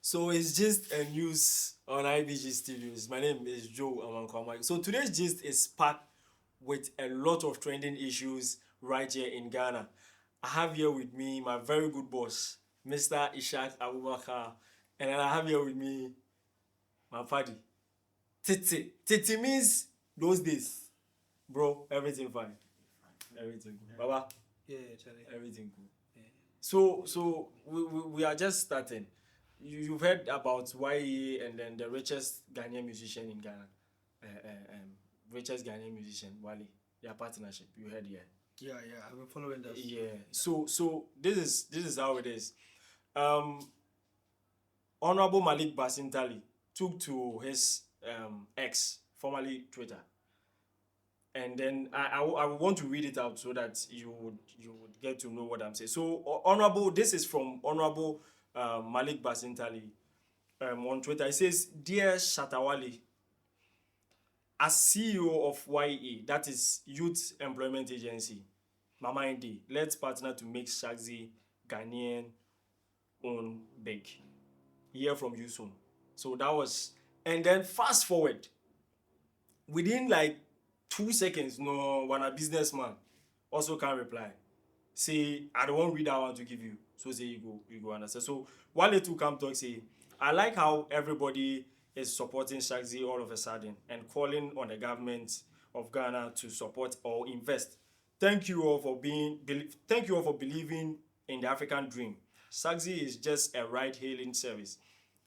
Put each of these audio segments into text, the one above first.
So it's just a news on IBG Studios. My name is Joe Amankwama. So today's gist is packed with a lot of trending issues right here in Ghana. I have here with me my very good boss, Mr. Ishak Abubakar, and then I have here with me my party, Titi. Titi means those days, bro. Everything fine, everything good. Baba, Yeah, Charlie. everything good. So we are just starting. You've heard about YEA and then the richest Ghanaian musician in Ghana, richest Ghanaian musician Wale, their partnership. You heard, yeah. Yeah, I've been following that. Yeah. So this is how it is. Um, Honorable Malik Basintali took to his X, formerly Twitter, and then I would want to read it out so that you would get to know what I'm saying. So Honorable, this is from Honorable Malik Basintali on Twitter. It says, "Dear Shatawale, as CEO of YEA, that is Youth Employment Agency, Mama Indi, let's partner to make Shaxi Ghanaian own big. Hear from you soon." So that was, and then fast forward, within like 2 seconds, no one a businessman also can reply. Say, I don't want read that one to give you. So say you go understand. So Wale too come talk say, I like how everybody is supporting Shaxi all of a sudden and calling on the government of Ghana to support or invest. Thank you all for believing in the African dream. Shaxi is just a ride-hailing service.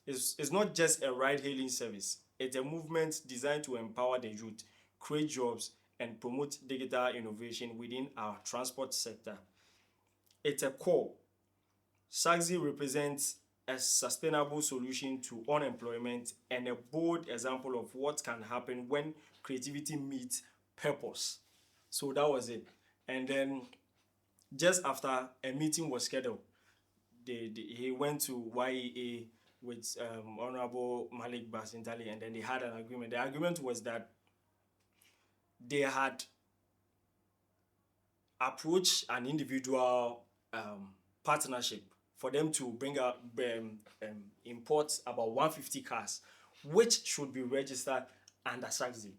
It's not just a ride-hailing service. It's a movement designed to empower the youth, create jobs, and promote digital innovation within our transport sector. It's a core. Shaxi represents a sustainable solution to unemployment and a bold example of what can happen when creativity meets purpose. So that was it. And then just after a meeting was scheduled, he went to YEA with Honorable Malik Basintali, and then they had an agreement. The agreement was that they had approached an individual partnership for them to bring out import about 150 cars, which should be registered under Shaxi.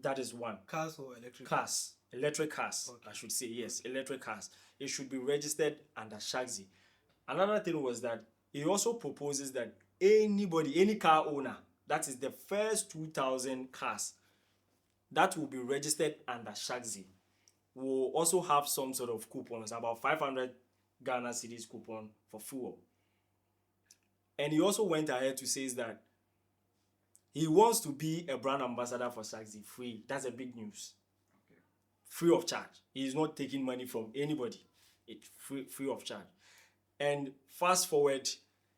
That is one. Cars or electric? Electric cars, okay. I should say, yes, electric cars. It should be registered under Shaxi. Another thing was that he also proposes that any car owner, that is the first 2,000 cars that will be registered under Shaxi, will also have some sort of coupons, about 500 Ghana cedis coupon for fuel. And he also went ahead to say that he wants to be a brand ambassador for Shaxi free. That's a big news. Okay. Free of charge. He is not taking money from anybody. It's free of charge. And fast forward,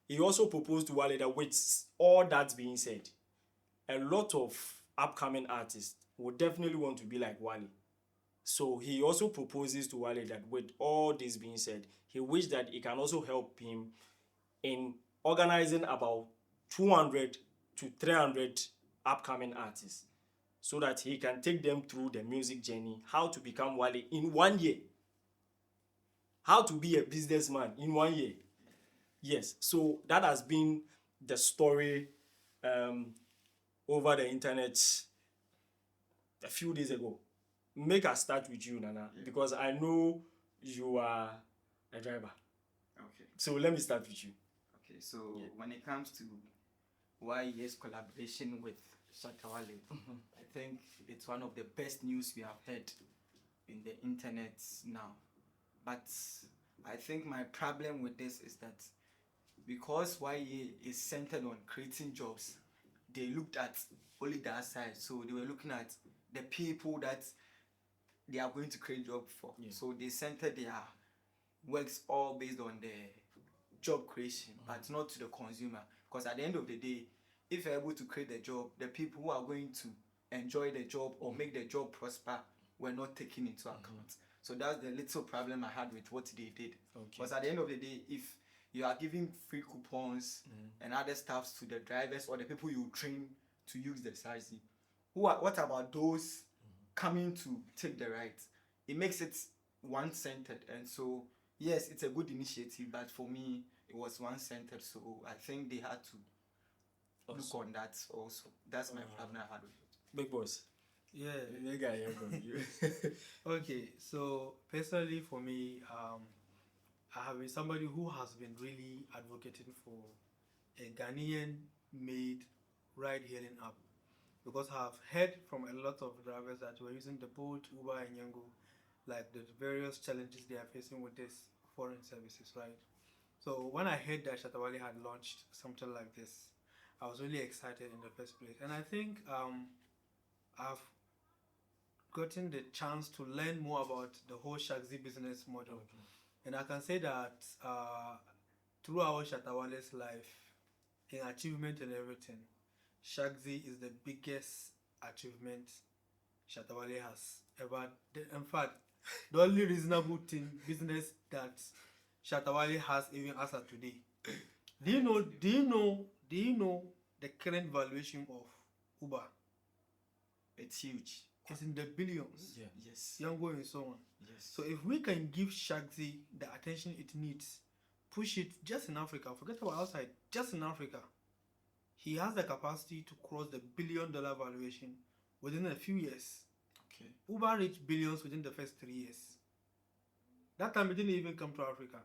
he also proposed to Wale that with all that being said, a lot of upcoming artists would definitely want to be like Wale. So he also proposes to Wale that with all this being said, he wished that he can also help him in organizing about 200 to 300 upcoming artists so that he can take them through the music journey, how to become Wale in 1 year, how to be a businessman in 1 year. Yes, so that has been the story over the internet a few days ago. Make us start with you, Nana, because I know you are a driver. Okay. So let me start with you. Okay, so when it comes to YEA's collaboration with Shatawale, I think it's one of the best news we have heard in the internet now. But I think my problem with this is that because YEA is centered on creating jobs, they looked at only that side. So they were looking at the people that they are going to create job for. Yeah. So they centered their works all based on the job creation, but not to the consumer. Because at the end of the day, if you're able to create the job, the people who are going to enjoy the job or make the job prosper were not taken into account. So that's the little problem I had with what they did. Because at the end of the day, if you are giving free coupons and other stuff to the drivers or the people you train to use the Shaxi, what about those coming to take the ride? It makes it one-centered. And so, yes, it's a good initiative, but for me, was one-centered, so I think they had to look on that also. That's my problem I had with it. Big boss. Yeah. The guy here from you. Okay, so personally for me, I have been somebody who has been really advocating for a Ghanaian-made ride-hailing app, because I've heard from a lot of drivers that were using the Bolt, Uber, and Yango, like the various challenges they are facing with these foreign services, right? So when I heard that Shatta Wale had launched something like this, I was really excited in the first place, and I think I've gotten the chance to learn more about the whole Shaxi business model. And I can say that throughout Shatta Wale's life, in achievement and everything, Shaxi is the biggest achievement Shatta Wale has ever done. In fact, the only reasonable thing business that Shatta Wale has even as of today. Do you know the current valuation of Uber? It's huge. It's in the billions. Yeah. Yes. Yango and so on. Yes. So if we can give Shaxi the attention it needs, push it just in Africa, forget about outside, just in Africa, he has the capacity to cross the $1 billion valuation within a few years. Okay. Uber reached billions within the first 3 years. That time it didn't even come to Africa.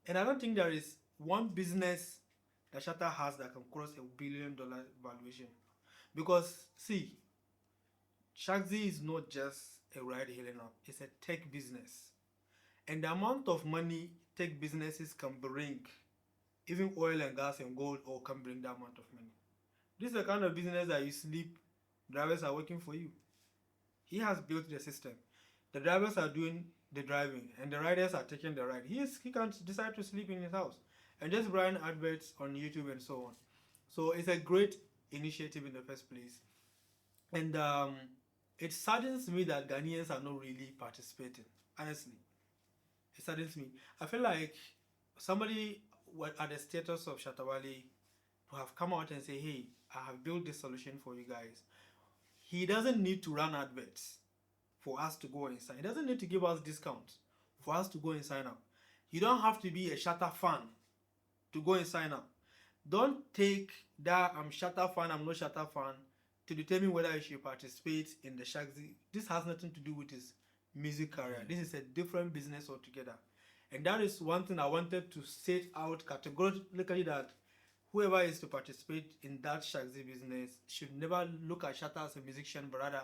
And I don't think there is one business that Shatta has that can cross $1 billion valuation. Because, see, Shaxi is not just a ride-hailing app, it's a tech business. And the amount of money tech businesses can bring, even oil and gas and gold, all can bring that amount of money. This is the kind of business that you sleep, drivers are working for you. He has built the system. The drivers are doing the driving and the riders are taking the ride. He can decide to sleep in his house and just run adverts on YouTube and so on. So it's a great initiative in the first place. And it saddens me that Ghanaians are not really participating. Honestly, it saddens me. I feel like somebody at the status of Shatta Wale to have come out and say, hey, I have built this solution for you guys. He doesn't need to run adverts for us to go and sign. He doesn't need to give us discounts for us to go and sign up. You don't have to be a Shatta fan to go and sign up. Don't take that I'm Shatta fan, I'm not Shatta fan to determine whether you should participate in the Shaxi. This has nothing to do with his music career. This is a different business altogether. And that is one thing I wanted to set out categorically, that whoever is to participate in that Shaxi business should never look at Shatta as a musician, but rather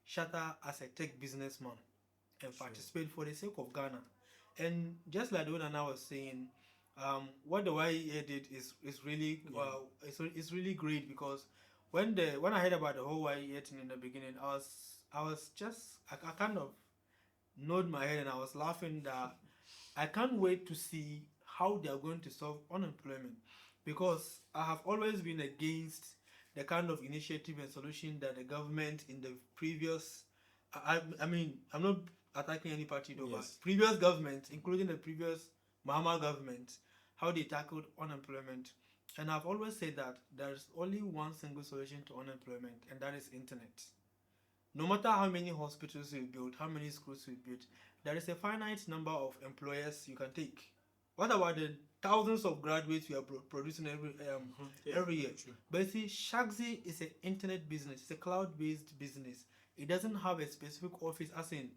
Shatta as a tech businessman and participate for the sake of Ghana. And just like the one I was saying, what the YEA did is really it's really great, because when I heard about the whole YEA thing in the beginning, I kind of nod my head and I was laughing that I can't wait to see how they are going to solve unemployment, because I have always been against the kind of initiative and solution that the government in the previous, I mean, I'm not attacking any party though, but previous government, including the previous Mahama government, how they tackled unemployment. And I've always said that there's only one single solution to unemployment, and that is internet. No matter how many hospitals we build, how many schools we build, there is a finite number of employers you can take. What about the thousands of graduates we are producing every year? True. But see, Shaxi is an internet business. It's a cloud-based business. It doesn't have a specific office, as in,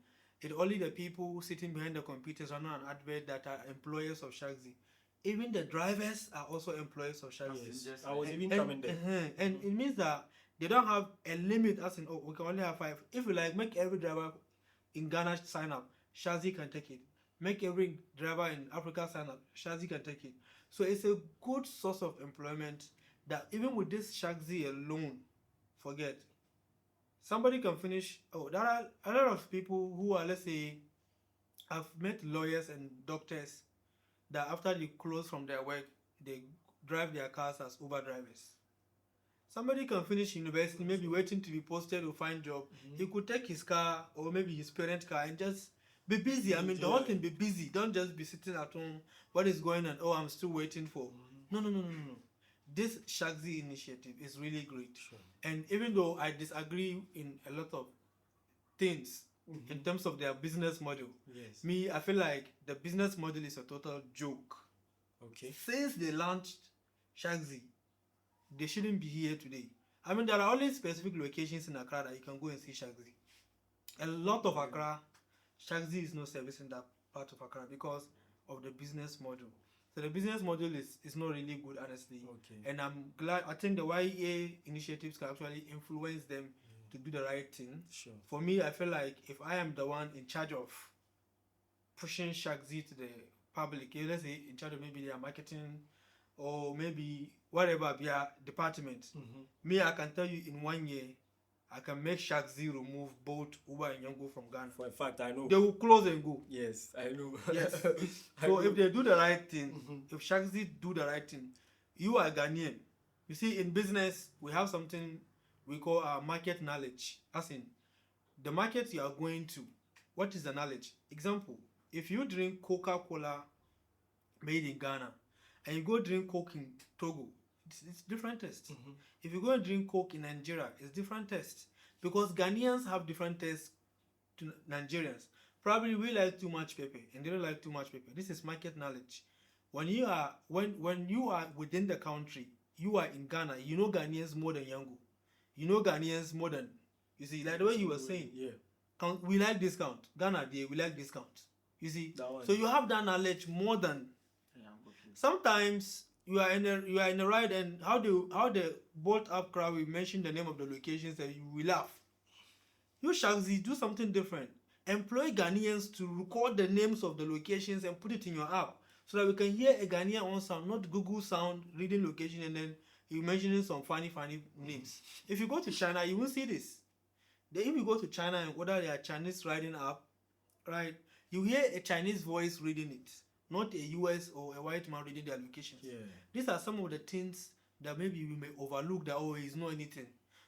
it's only the people sitting behind the computers running an advert that are employers of Shaxi. Even the drivers are also employees of Shaxi. Yes. I was even coming there. And it means that they don't have a limit, as in, oh, we can only have 5. If you like, make every driver in Ghana sign up, Shaxi can take it. Make every driver in Africa sign up, Shaxi can take it. So it's a good source of employment that even with this Shaxi alone, forget. Somebody can finish. Oh, there are a lot of people who are, let's say, I've met lawyers and doctors that after they close from their work, they drive their cars as Uber drivers. Somebody can finish university, maybe waiting to be posted to find job. He could take his car or maybe his parent car and just be busy. I mean, the whole thing, be busy. Don't just be sitting at home. What is going on? Oh, I'm still waiting for. No. This Shaxi initiative is really great. Sure. And even though I disagree in a lot of things in terms of their business model, Yes. me, I feel like the business model is a total joke. Okay. Since they launched Shaxi, they shouldn't be here today. I mean, there are only specific locations in Accra that you can go and see Shaxi. A lot of Accra, Shaxi is not servicing that part of Accra because of the business model. So the business model is not really good, honestly. Okay. And I'm glad. I think the YEA initiatives can actually influence them to do the right thing. Sure. For me, I feel like if I am the one in charge of pushing Shaxi to the public, let's say in charge of maybe their marketing or maybe whatever their department, me, I can tell you in 1 year, I can make Shaxi remove both Uber and Yango from Ghana. For a fact, I know. They will close and go. Yes, I know. Yes. I So know. if they do the right thing, if Shaxi do the right thing, you are Ghanaian. You see, in business, we have something we call our market knowledge. As in, the market you are going to, what is the knowledge? Example, if you drink Coca-Cola made in Ghana and you go drink Coke in Togo, it's different taste. If you go and drink Coke in Nigeria, it's different taste. Because Ghanaians have different tastes to Nigerians. Probably we like too much pepper and they don't like too much pepper. This is market knowledge. When you are within the country, you are in Ghana, you know Ghanaians more than Yango. You know Ghanaians more than, you see, like the way you were saying. Yeah. We like discount. Ghana, we like discount. You see, That so you have that knowledge more than. Sometimes you are in a ride and how the boat up crowd will mention the name of the locations and you will laugh. You Shaxi, do something different. Employ Ghanaians to record the names of the locations and put it in your app so that we can hear a Ghanaian on sound, not Google sound reading location and then you mentioning some funny names. If you go to China, you won't see this. Then if you go to China and order their Chinese riding app, right, you hear a Chinese voice reading it, not a US or a white man reading their locations. Yeah. These are some of the things that maybe we may overlook that, oh, it's not anything.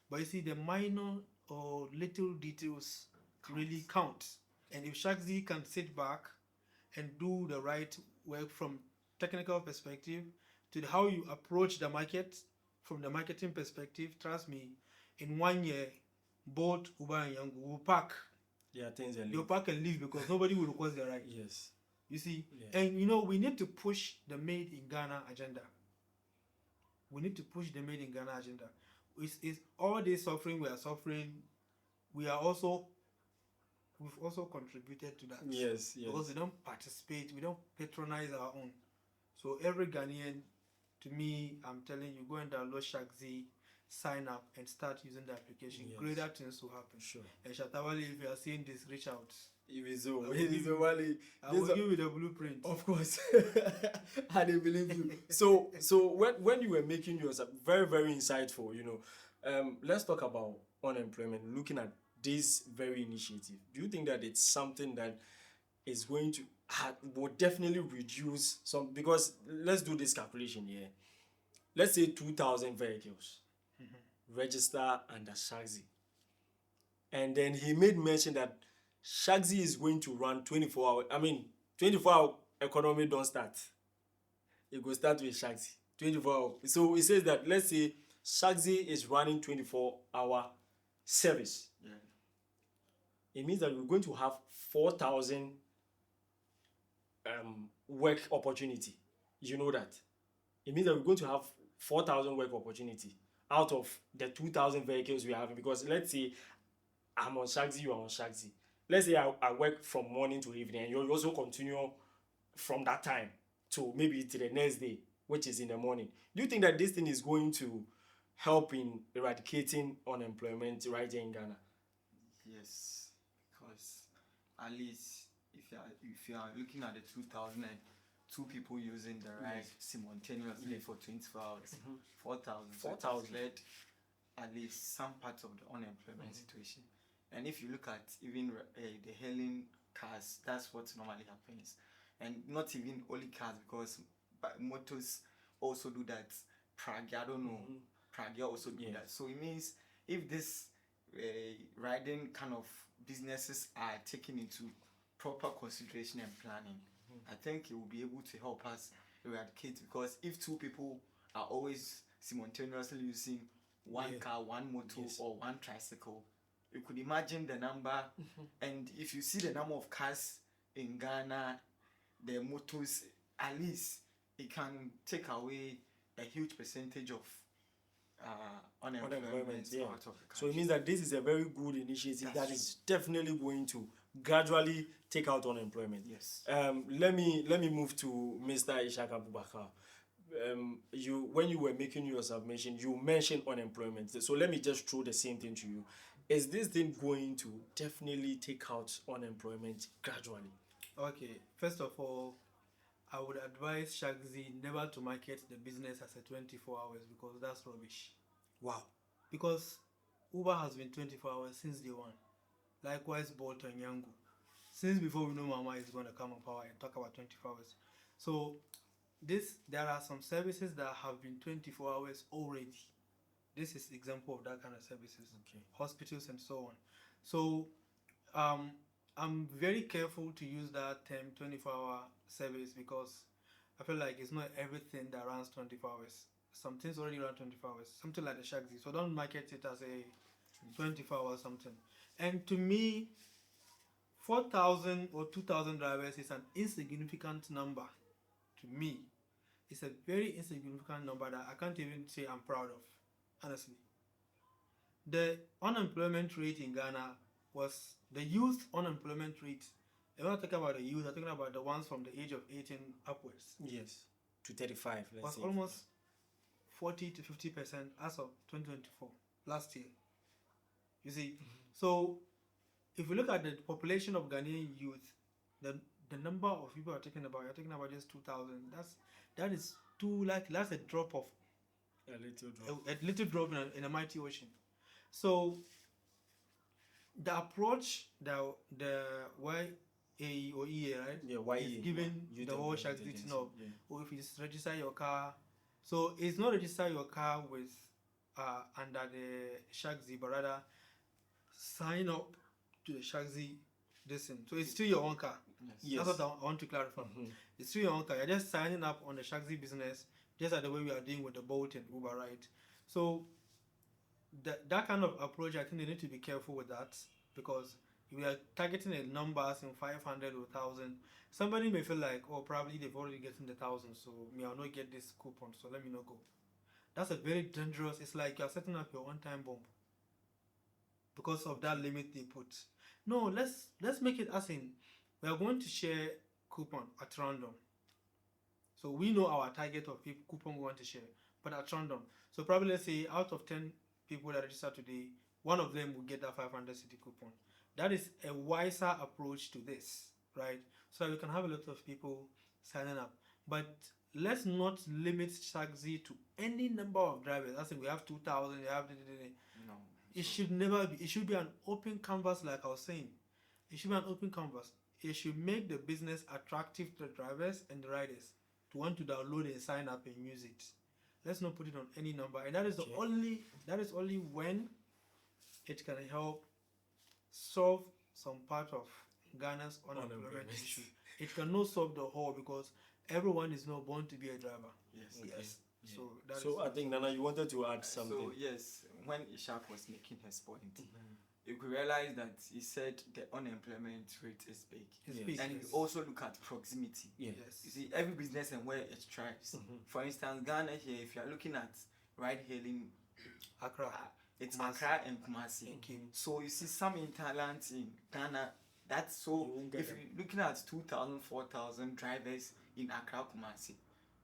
But you see, the minor or little details really count. And if Shaxi can sit back and do the right work from technical perspective to how you approach the market from the marketing perspective, trust me, in 1 year, both Uber and Yango will pack. Yeah, things and They'll pack and leave because nobody will request their right. Yes. You see? Yeah. And we need to push the made in Ghana agenda. We need to push the made in Ghana agenda. It's all this suffering we are suffering, we've also contributed to that. Yes. Because we don't participate, we don't patronize our own. So every Ghanaian, to me, I'm telling you, go and download Shaxi, sign up and start using the application. Yes. Greater things will happen. Sure. And Shatawale, if you are seeing this, reach out. I will give you the blueprint. Of course. I didn't believe you. So when you were making yours very, very insightful, let's talk about unemployment, looking at this very initiative. Do you think that it's something that is going to will definitely reduce some, because let's do this calculation here. Let's say 2,000 vehicles register under Shaxi. And then he made mention that Shaxi is going to run 24 hours. 24-hour economy don't start. It will start with Shaxi. 24 hours. So it says that, let's say Shaxi is running 24-hour service. Yeah. It means that we're going to have 4,000 work opportunity. You know that. It means that we're going to have 4,000 work opportunity out of the 2,000 vehicles we are having. Because let's say I'm on Shaxi, you are on Shaxi. Let's say I work from morning to evening and you also continue from that time to maybe to the next day, which is in the morning. Do you think that this thing is going to help in eradicating unemployment right here in Ghana? Yes, because at least if you are looking at the 2,002 people using the ride simultaneously for 24 hours, 4,000 led at least some parts of the unemployment situation. And if you look at even the hailing cars, that's what normally happens. And not even only cars, because motors also do that. Prague, I don't know. Prague also do that. So it means if this riding kind of businesses are taken into proper consideration and planning, I think it will be able to help us eradicate. Because if two people are always simultaneously using one car, one motor, or one tricycle, you could imagine the number. And if you see the number of cars in Ghana, the motors, at least it can take away a huge percentage of unemployment Yeah. out of the country. So it means that this is a very good initiative That's that is definitely going to gradually take out unemployment. Yes. Let me move to Mr. Ishaq Abubakar. When you were making your submission, you mentioned unemployment. So let me just throw the same thing to you. Is this thing going to definitely take out unemployment gradually? Okay, first of all, I would advise Shaxi never to market the business as a 24 hours because that's rubbish. Wow. Because Uber has been 24 hours since day one. Likewise, Bolt and Yango. Since before we know Mama is going to come on power and talk about 24 hours. So there are some services that have been 24 hours already. This is example of that kind of services. Okay. Hospitals and so on. So I'm very careful to use that term 24-hour service because I feel like it's not everything that runs 24 hours. Some things already run 24 hours, something like the Shaxi. So don't market it as a 24 hour something. And to me, 4,000 or 2,000 drivers is an insignificant number. To me, it's a very insignificant number that I can't even say I'm proud of, honestly. The unemployment rate in Ghana was the youth unemployment rate. I'm not talking about the youth, I'm talking about the ones from the age of 18 upwards. Yes. To 35, let's Was say. almost 40 to 50% as of 2024, last year. You see, so if you look at the population of Ghanaian youth, the number of people you're talking about just 2,000. That's a drop of A little drop. a little drop in a mighty ocean. So the approach that the YEA or EA, right? Yeah, is YEA. given Youth the whole Employment Shaxi Agency, know, yeah. or if it's register your car. So it's not register your car with under the Shaxi, but rather sign up to the Shaxi thing. So it's still your own car. Yes. That's what I want to clarify. It's still your own car. You're just signing up on the Shaxi business, just like the way we are doing with the Bolt and Uber, right? So that kind of approach, I think they need to be careful with that because if we are targeting a numbers in 500 or 1,000, somebody may feel like, oh, probably they've already gotten the 1,000, so me, I'll not get this coupon, so let me not go. That's a very dangerous. It's like you're setting up your one-time bomb because of that limit they put. No, let's make it as in we are going to share coupon at random. So we know our target of coupon we want to share, but at random. So probably let's say out of 10 people that register today, one of them will get that 500 city coupon. That is a wiser approach to this, right? So that we can have a lot of people signing up. But let's not limit Shaxi to any number of drivers. I think we have 2,000, we have... No. It should never be. It should be an open canvas, like I was saying. It should be an open canvas. It should make the business attractive to the drivers and the riders to want to download and sign up and use it. Let's not put it on any number. And that is only when it can help solve some part of Ghana's unemployment issue. It cannot solve the whole because everyone is not born to be a driver. Yes. Okay. Yes. Yeah. So So I think Nana, you wanted to add something. So yes, when Ishaq was making his point, you could realize that he said the unemployment rate is big. it's Yes. big. And you also look at proximity. Yeah. Yes. You see, every business and where it thrives. For instance, Ghana here, if you are looking at ride hailing, Accra. it's Kumasi. Accra and Kumasi. Thank you. So you see some talent in Ghana. That's so. You won't get If them. you're looking at 2,000, 4,000 drivers in Accra, Kumasi,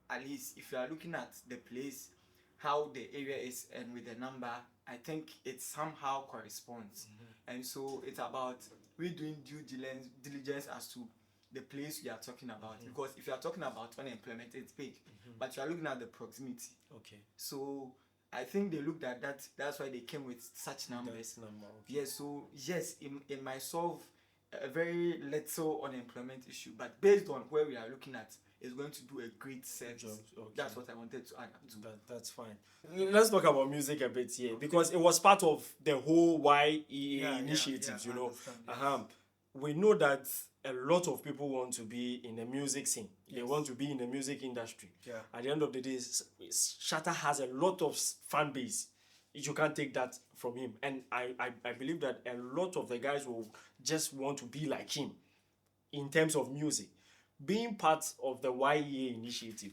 at least if you are looking at the place, how the area is, and with the number, I think it somehow corresponds. And so it's about we doing due diligence as to the place we are talking about. Because if you are talking about unemployment, it's big, but you are looking at the proximity. Okay. So I think they looked at that. That's why they came with such numbers. That's number. Okay. Yes, so yes, it might solve a very little unemployment issue, but based on where we are looking at, it's going to do a great service. Job, okay. That's what I wanted to add to. That's fine. Let's talk about music a bit here because it was part of the whole YEA initiatives, you I know. understand, yes. We know that a lot of people want to be in the music scene. They Yes. want to be in the music industry. Yeah. At the end of the day, Shatta has a lot of fan base. You can't take that from him. And I believe that a lot of the guys will just want to be like him in terms of music. Being part of the YEA initiative,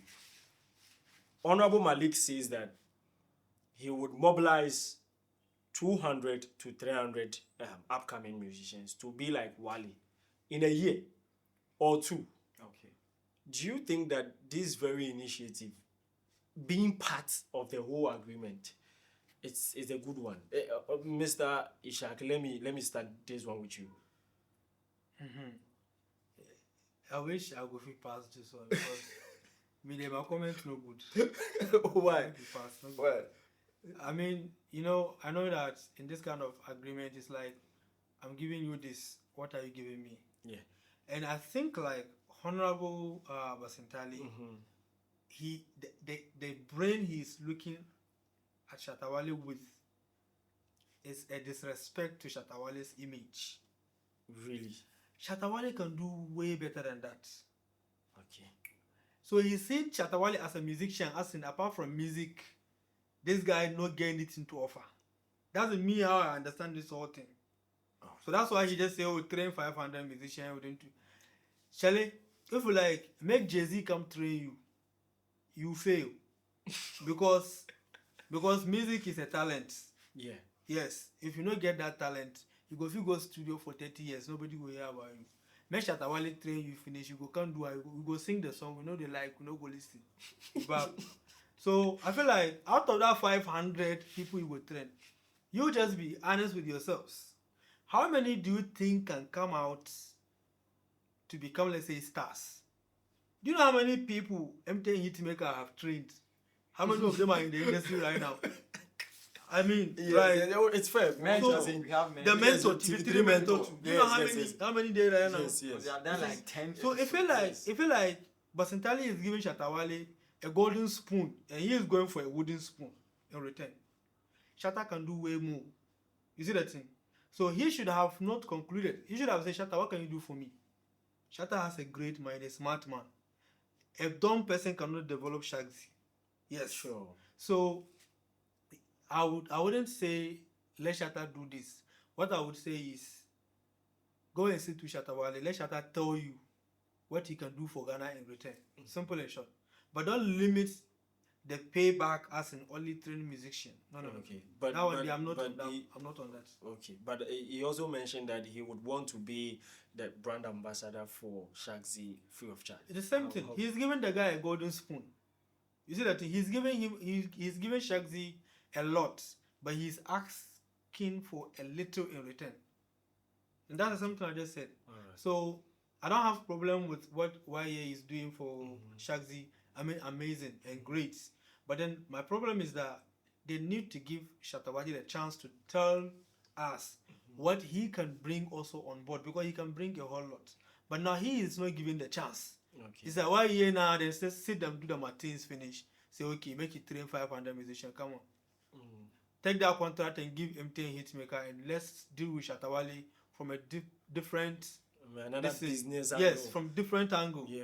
Honorable Malik says that he would mobilize 200 to 300 upcoming musicians to be like Wale in a year or two. Okay. Do you think that this very initiative, being part of the whole agreement, it's a good one? Mr. Ishak, let me start this one with you. I wish I could fit past this one because my comment no good. Why? Fast, no good. Well, I mean, I know that in this kind of agreement, it's like, I'm giving you this. What are you giving me? yeah. And I think like Honorable Basintali, the brain he's looking at Shatta Wale with is a disrespect to Shatta Wale's image. Really? Shatta Wale can do way better than that. Okay. So he's seen Shatta Wale as a musician, as in apart from music, this guy not getting anything to offer. That's me how I understand this whole thing. Oh. So that's why he just say, "Oh, train 500 musicians within two." Shally, if you like make Jay-Z come train you, you fail because music is a talent. Yeah. Yes, if you don't get that talent, you go if you go studio for 30 years, nobody will hear about you. Make Shatta Wale train you finish, you go can't do it, you go sing the song, we know they like, we know go listen. But so I feel like out of that 500 people you will train, you just be honest with yourselves. How many do you think can come out to become, let's say, stars? Do you know how many people MTN Hitmaker have trained? How many of them are in the industry right now? I mean, Yes, right? it's fair. Mentors, So, we have The mentors. mentor, TV3 TV3 mentor. mentor. Do you know Yes, how many days right now? Yes, They yes. have done like 10. So it feel like Basintali is giving Shatta Wale a golden spoon and he is going for a wooden spoon in return. Shatta can do way more. You see that thing? So he should have not concluded. He should have said, Shatta, what can you do for me? Shatta has a great mind, a smart man. A dumb person cannot develop Shaxi. Yes. Sure. So I wouldn't say let Shatta do this. What I would say is go and sit with Shatta Wale. Let Shatta tell you what he can do for Ghana in return. Simple and short. But don't limit the payback as an only trained musician. No. Okay. But Now but, I'm not but on that. he, I'm not on that. okay. But he also mentioned that he would want to be the brand ambassador for Shaxi free of charge. It's the same thing. He's giving the guy a golden spoon. You see that he's giving him he's giving Shaxi a lot, but he's asking for a little in return. And that's something I just said. Alright. So I don't have problem with what YEA is doing for Shaxi. I mean, amazing and great. But then my problem is that they need to give Shatta Wale the chance to tell us what he can bring also on board, because he can bring a whole lot. But now he is not given the chance. Okay. It's like YEA now, they say sit them, do the Martins finish. Say, okay, make it train 500 musicians. Come on. Take that contract and give MTN Hitmaker and let's deal with Shatta Wale from a different Another business. yes, angle. from different angle. Yeah.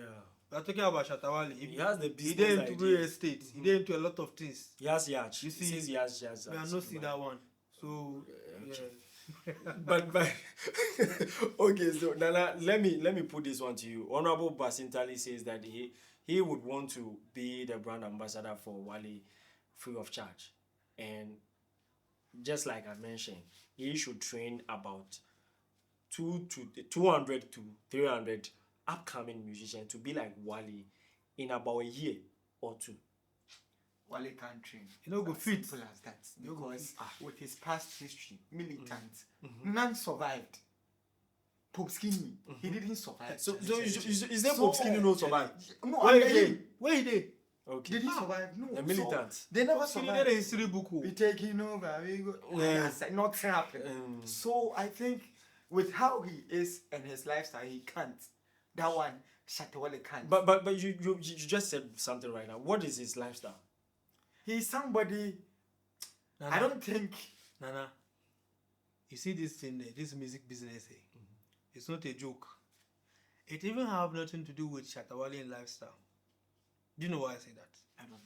We are talking about Shatta Wale. He has the He business did into real idea. estate. He did into a lot of things. He has yacht. You He see, says he has yacht. We are not see that one. So yeah. but okay, so Nana, let me put this one to you. Honorable Basintali says that he would want to be the brand ambassador for Wale free of charge, and just like I mentioned, he should train about 200 to 300 upcoming musicians to be like Wale in about a year or two. Wale can't train. You know, go As fit. simple as that. You know, go Because fit. with his past history, militant, none survived. Pope Skinny, he didn't survive. So is there So- Pope Skinny no survive? No, Where I he mean, did? Where he did? Okay. did he survive? No. The militant. So they never Skinny survived. did a history book. We taking over. We go. Yeah. I said nothing happened. So I think with how he is and his lifestyle, he can't. That one, Shatta Wale can't. But you just said something right now. What is his lifestyle? He's somebody. Nana, I don't think. Nana, you see this thing there, this music business here. It's not a joke. It even have nothing to do with Shatta Wale and lifestyle. Do you know why I say that? I don't know.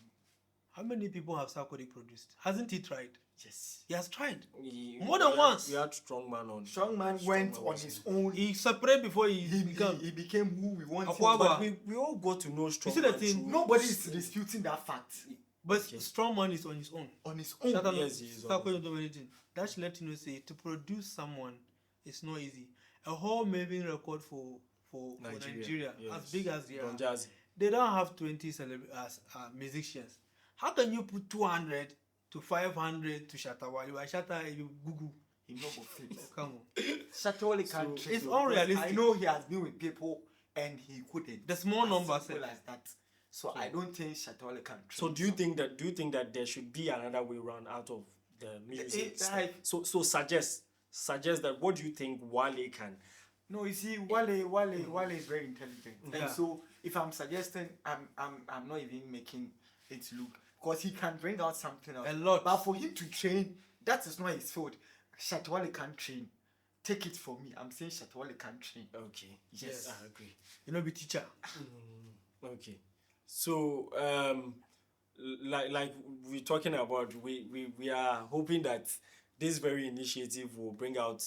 How many people have Sarkodie produced? Hasn't he tried? Yes. He has tried. He- More than we once. We had Strongman on. Strongman went on was his in. own. He separated before he became. He became who we want him. Aquaba. But we all got to know Strongman. You see the thing? through- Nobody is disputing that fact. But Okay. Strongman is on his own. On his own. Shatta Yes, he is on Sarkodie don't do anything. That should let you know, say, to produce someone, it's not easy. A whole Maven record for Nigeria, yes. as big as they are, Don Jazzy. they don't have 20 musicians. How can you put 200 to 500 to Shatta Wale? Why Shatta, you Google? He no go fit. Come on. Shatta Wale can't trick it's you because unrealistic. I know he has been with people and he couldn't. The small number As simple as that. So I don't think Shatta Wale can trick. So do you think that there should be another way round out of the music? So suggest that. What do you think Wale can? No, you see, Wale is very intelligent, Yeah. and so if I'm suggesting, I'm not even making it look, because he can bring out something else. A lot. But for him to train, that is not his fault. Shatta Wale can't train. Take it from me. I'm saying Shatta Wale can't train. Okay. Yes. I agree. You know, be teacher. Okay. So like we're talking about, we are hoping that this very initiative will bring out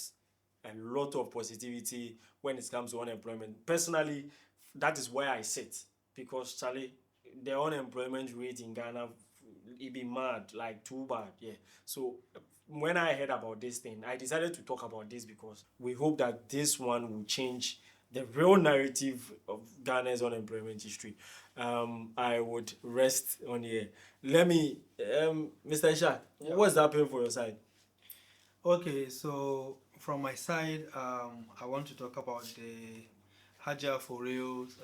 a lot of positivity when it comes to unemployment. Personally, that is where I sit, because Charlie, the unemployment rate in Ghana, it be mad, like too bad. Yeah. So when I heard about this thing, I decided to talk about this because we hope that this one will change the real narrative of Ghana's unemployment history. I would rest on here. Let me, Mr. Isha, what's happening for your side? Okay, so from my side, I want to talk about the Hajia4Real's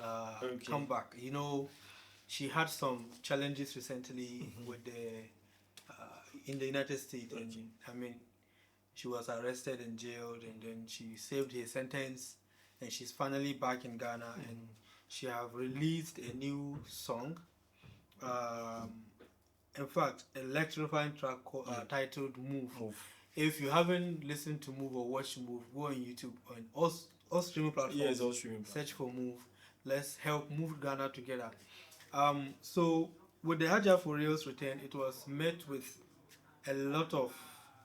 comeback. You know, she had some challenges recently with in the United States. And, I mean, she was arrested and jailed, and then she served her sentence, and she's finally back in Ghana, and she have released a new song. In fact, a electrifying track titled Move. If you haven't listened to Move or watched Move, go on YouTube on all streaming platforms. Yes, all streaming. Search for Move. Let's help move Ghana together. So with the Hajia4Real's return, it was met with a lot of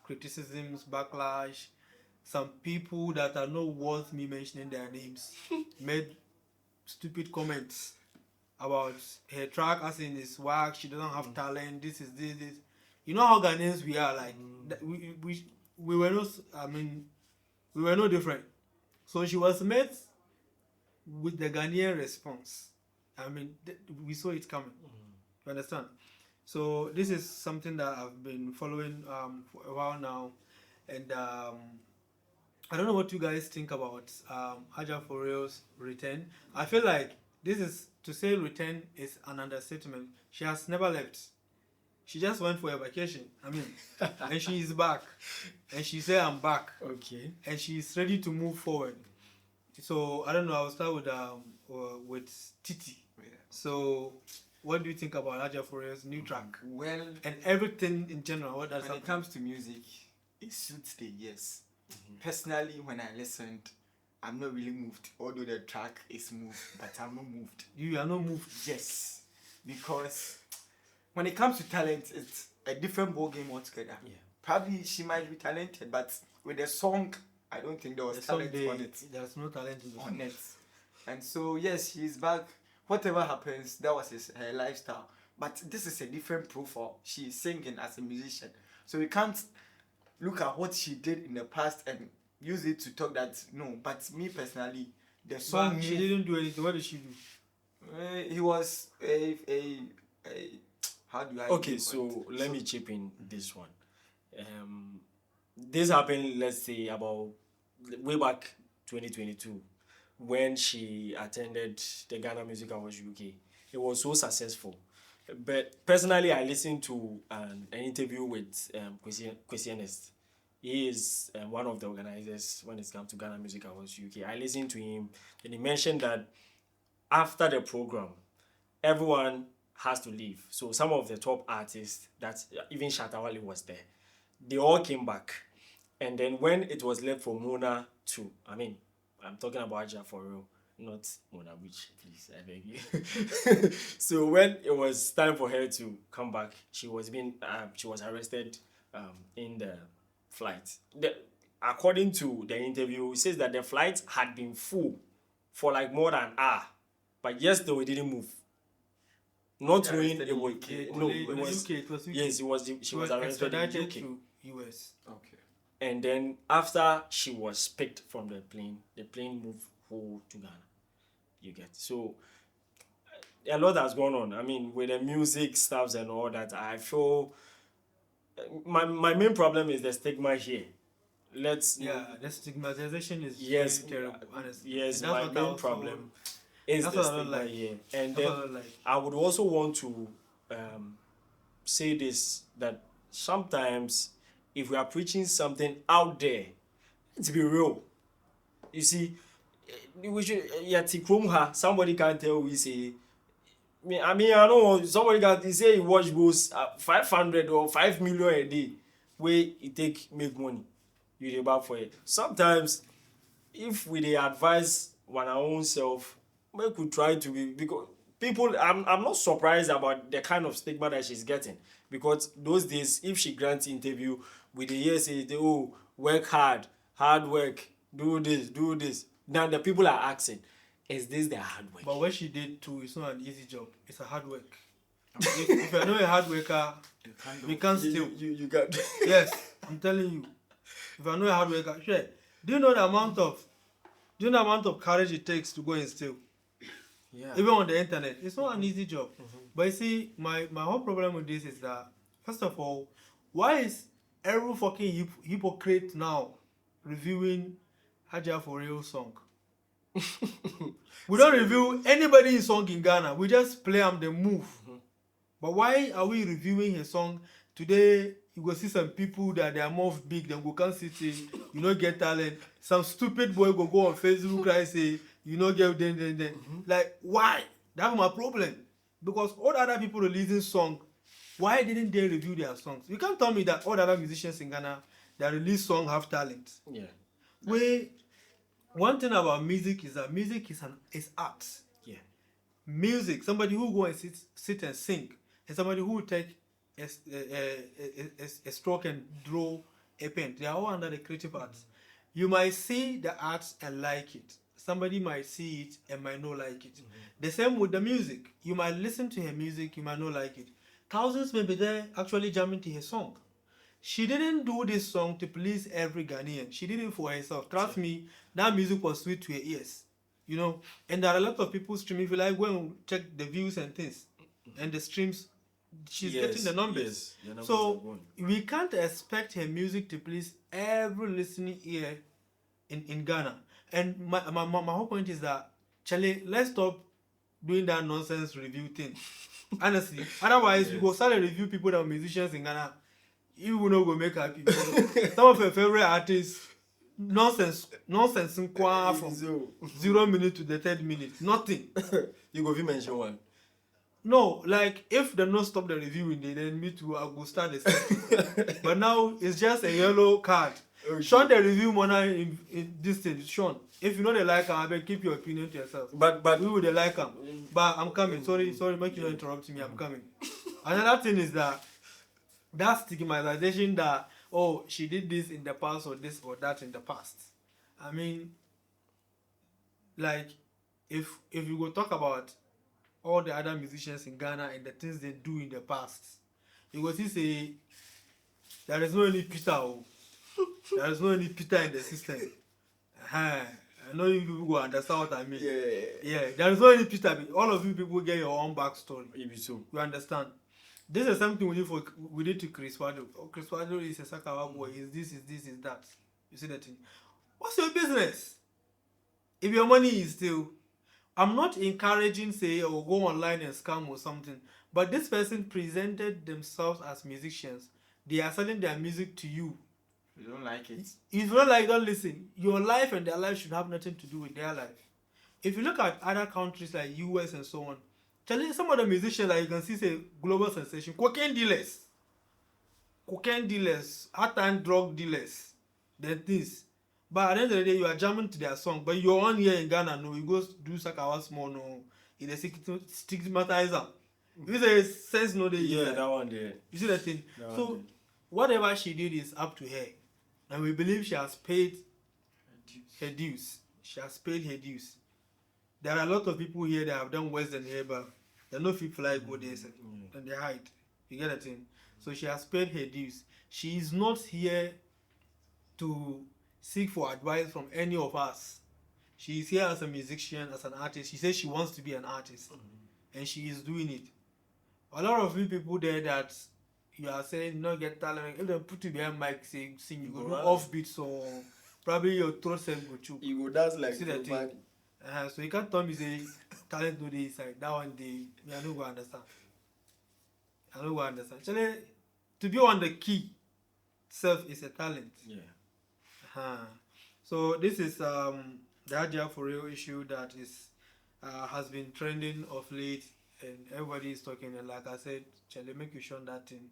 criticisms, backlash. Some people that are not worth me mentioning their names made stupid comments about her track, as in it's whack, she doesn't have talent, this. You know how Ghanaians we are, like we were not, I mean, we were no different. So she was met with the Ghanaian response. I mean, we saw it coming. You understand? So this is something that I've been following for a while now, and I don't know what you guys think about Hajia4Real's return. I feel like this is, to say return is an understatement. She has never left. She just went for a vacation. I mean, and she is back, and she said, "I'm back." Okay. And she's ready to move forward. So I don't know. I'll start with Titi. Yeah. So, what do you think about Hajia4Real's new track Well, and everything in general? What does when it comes to music, it suits the years. Personally, when I listened, I'm not really moved. Although the track is moved, but I'm not moved. You are not moved. Yes, because when it comes to talent, it's a different ballgame altogether. Yeah. Probably she might be talented, but with the song, I don't think there was talent on it. There's no talent in the song. On it. And so yes, she's back. Whatever happens, that was her lifestyle. But this is a different profile. She is singing as a musician, so we can't look at what she did in the past and use it to talk that no. But me personally, the song But she didn't do anything. What did she do? he was a how do I Okay, name so it? let me chip in this one. This happened, let's say, about way back 2022, when she attended the Ghana Music Awards UK. It was so successful. But personally, I listened to an interview with Kwesi Ernest. He is one of the organizers when it comes to Ghana Music Awards UK. I listened to him, and he mentioned that after the program, everyone has to leave. So some of the top artists, that even Shatta Wale was there, they all came back. And then when it was left for Mona to, I mean, I'm talking about Hajia4Real, not Mona Beach, please, I beg you. So when it was time for her to come back, she was arrested in the flight. According to the interview, it says that the flight had been full for like more than an hour, but yes, though it didn't move. Not knowing it was no, it was UK. It was UK. yes, it was she was arrested in extradited UK. to US. Okay. And then after she was picked from the plane moved whole to Ghana. You get so a lot has gone on. I mean, with the music stuffs and all that, I feel my main problem is the stigma here. The stigmatization is yes, very terrible, honestly. yes, And that's my what I main also- problem is that's the what I don't stigma like. here. And That's then what I don't like. I would also want to say this, that sometimes if we are preaching something out there, let's be real. You see, we should somebody can tell we say I know somebody can say he watch goes 500 or 5 million a day where he take make money. You dey back for it. Sometimes if we dey advise on our own self, we could try to be, because people I'm not surprised about the kind of stigma that she's getting, because those days if she grants interview we dey hear say work hard work, do this. Now the people are asking, is this the hard work? But what she did too, it's not an easy job. It's a hard work. if you're not a hard worker, we can't steal. You got Yes, I'm telling you. If you're not a hard worker, sure. Do you know the amount of courage it takes to go and steal? yeah. Even on the internet, it's not an easy job. But you see, my whole problem with this is that, first of all, why is every fucking hypocrite now reviewing Hajia4Real song? We don't review anybody's song in Ghana. We just play them, they move. But why are we reviewing his song today? You go see some people that they are more big than go can city. You know, get talent. Some stupid boy go on Facebook and say, you know, get then. Like, why? That's my problem. Because all the other people releasing song, why didn't they review their songs? You can't tell me that all the other musicians in Ghana that release song have talent. Yeah. One thing about music is that music is art. Yeah. Music, somebody who go and sit and sing, and somebody who take a stroke and draw a pen. They are all under the creative arts. You might see the arts and like it. Somebody might see it and might not like it. The same with the music. You might listen to her music, you might not like it. Thousands may be there actually jamming to her song. She didn't do this song to please every Ghanaian. She did it for herself. Trust me, that music was sweet to her ears. You know, and there are a lot of people streaming. If you like, go and check the views and things. And the streams, she's getting the numbers. Yes. So we can't expect her music to please every listening ear in Ghana. And my whole point is that, Charlie, let's stop doing that nonsense review thing. Honestly. Otherwise, we go start to review people that are musicians in Ghana. You will not go make happy. Some of your favorite artists, nonsense from 0 minute to the 3rd minute. Nothing. You go mention one. No, like if they don't stop the reviewing, then me too, I will start the same. But now it's just a yellow card. Okay. Sean the review money in this thing. Sean, if you know they like him, I better keep your opinion to yourself. But we would like him. But I'm coming. Sorry, make you interrupt me. I'm coming. Another thing is that stigmatization that, oh, she did this in the past or this or that in the past. I mean, like, if you go talk about all the other musicians in Ghana and the things they do in the past, you go see say there is no any Peter. There is no any Peter in the system. I know you people go understand what I mean. Yeah. There is no any Peter. All of you people get your own backstory. You understand? This is something we did to Chris Wado. Oh, Chris Wado is a Sakawa boy. Is this, is that. You see that thing? What's your business? If your money is still, I'm not encouraging say or go online and scam or something. But this person presented themselves as musicians. They are selling their music to you. You don't like it? If you don't like, don't listen. Your life and their life should have nothing to do with their life. If you look at other countries like US and so on, tell you some of the musicians that you can see say global sensation, cocaine dealers, hard-time drug dealers, then this. But at the end of the day, you are jamming to their song. But you're on here in Ghana, no, you go do Sakawa small, no, in a stigmatizer. You say sense no day. Yeah, that one there. You see that thing? That So one whatever she did is up to her. And we believe she has paid her dues. She has paid her dues. There are a lot of people here that have done worse than her, but they no fit fly go there and they hide. You get that thing? So she has paid her dues. She is not here to seek for advice from any of us. She is here as a musician, as an artist. She says she wants to be an artist, and she is doing it. A lot of you people there that you are saying not get talent, if they put you behind mic sing, you go do offbeat, so probably your throat self go choke. You go dance like see that thing. So you can't tell me say talent no dey inside. That one day I don't go understand. I don't go understand. Actually, to be on the key self is a talent. Yeah. So this is the Hajia4Real issue that is has been trending of late, and everybody is talking. And like I said, Charlie, make you shun that thing.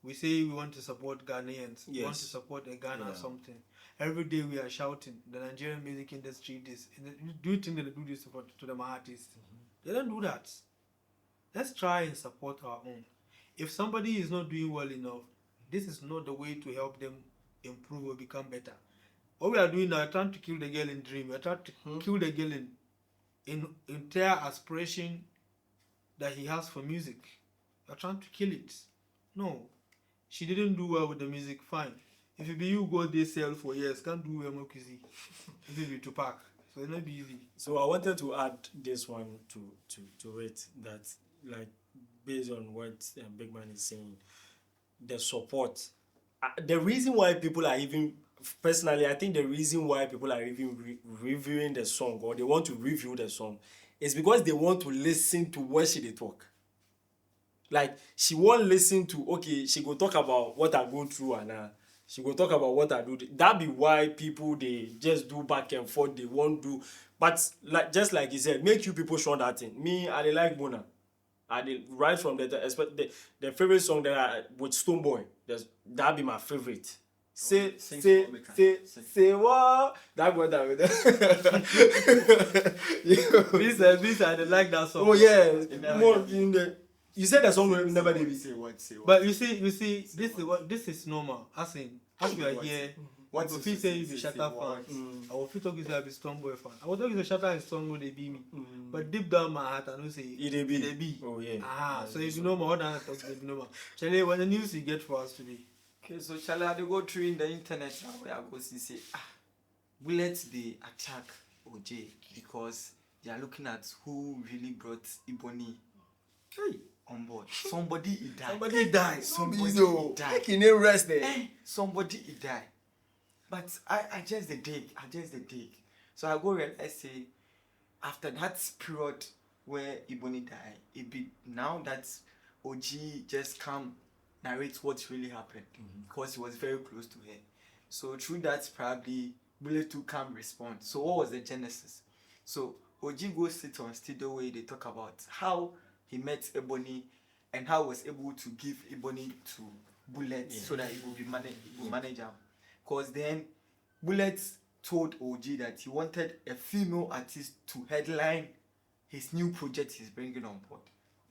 We say we want to support Ghanaians. Yes. We want to support a Ghana or Yeah. something. Every day we are shouting the Nigerian music industry this. Do you think that they do this to the artists? They don't do that. Let's try and support our own. If somebody is not doing well enough, this is not the way to help them improve or become better. What we are doing now, we're trying to kill the girl in dream. We're trying to kill the girl in entire aspiration that he has for music. We're trying to kill it. No. She didn't do well with the music, fine. If it be you go they sell for years, can't do well more easy. It will be to pack. So it's not be easy. So I wanted to add this one to it, that like based on what Big Man is saying, the support. The reason why people are even, personally, I think the reason why people are even reviewing the song, or they want to review the song, is because they want to listen to what she dey talk. Like, she won't listen to, okay, she go talk about what I go through, and she go talk about what I do. That be why people, they just do back and forth, they won't do. But like, just like he said, make you people show that thing. Me, I dey like Mona. I did right from the favorite song that I with Stonebwoy. That be my favorite. Say what? That one that This I like that song. Oh yeah, more in the. You said the song will never did. Say what? But you see, this is normal. As we are here, What if you say you be Shatta fan, I will feel talk is I be Stonebwoy fan. I will talk is Shatta and Stonebwoy they be me. But deep down my heart, I know say It they be. Oh yeah. So if you know more than I talk, they be normal. Charlie, what the news you get for us today? Okay, so shall I go through in the internet now where I go see say bullets they attack OJ because they are looking at who really brought Iboni on board. Somebody died. Somebody died. Somebody died. Make him name rest there. Somebody died. But I just the dig. So I go realize say after that period where Iboni died, it be now that OG just come narrate what really happened because he was very close to her. So through that probably Bullet to come respond. So what was the genesis? So OG goes sit on studio where they talk about how he met Ebony and how he was able to give Ebony to Bullet so that he will be manager. Because then Bullet told OG that he wanted a female artist to headline his new project he's bringing on board.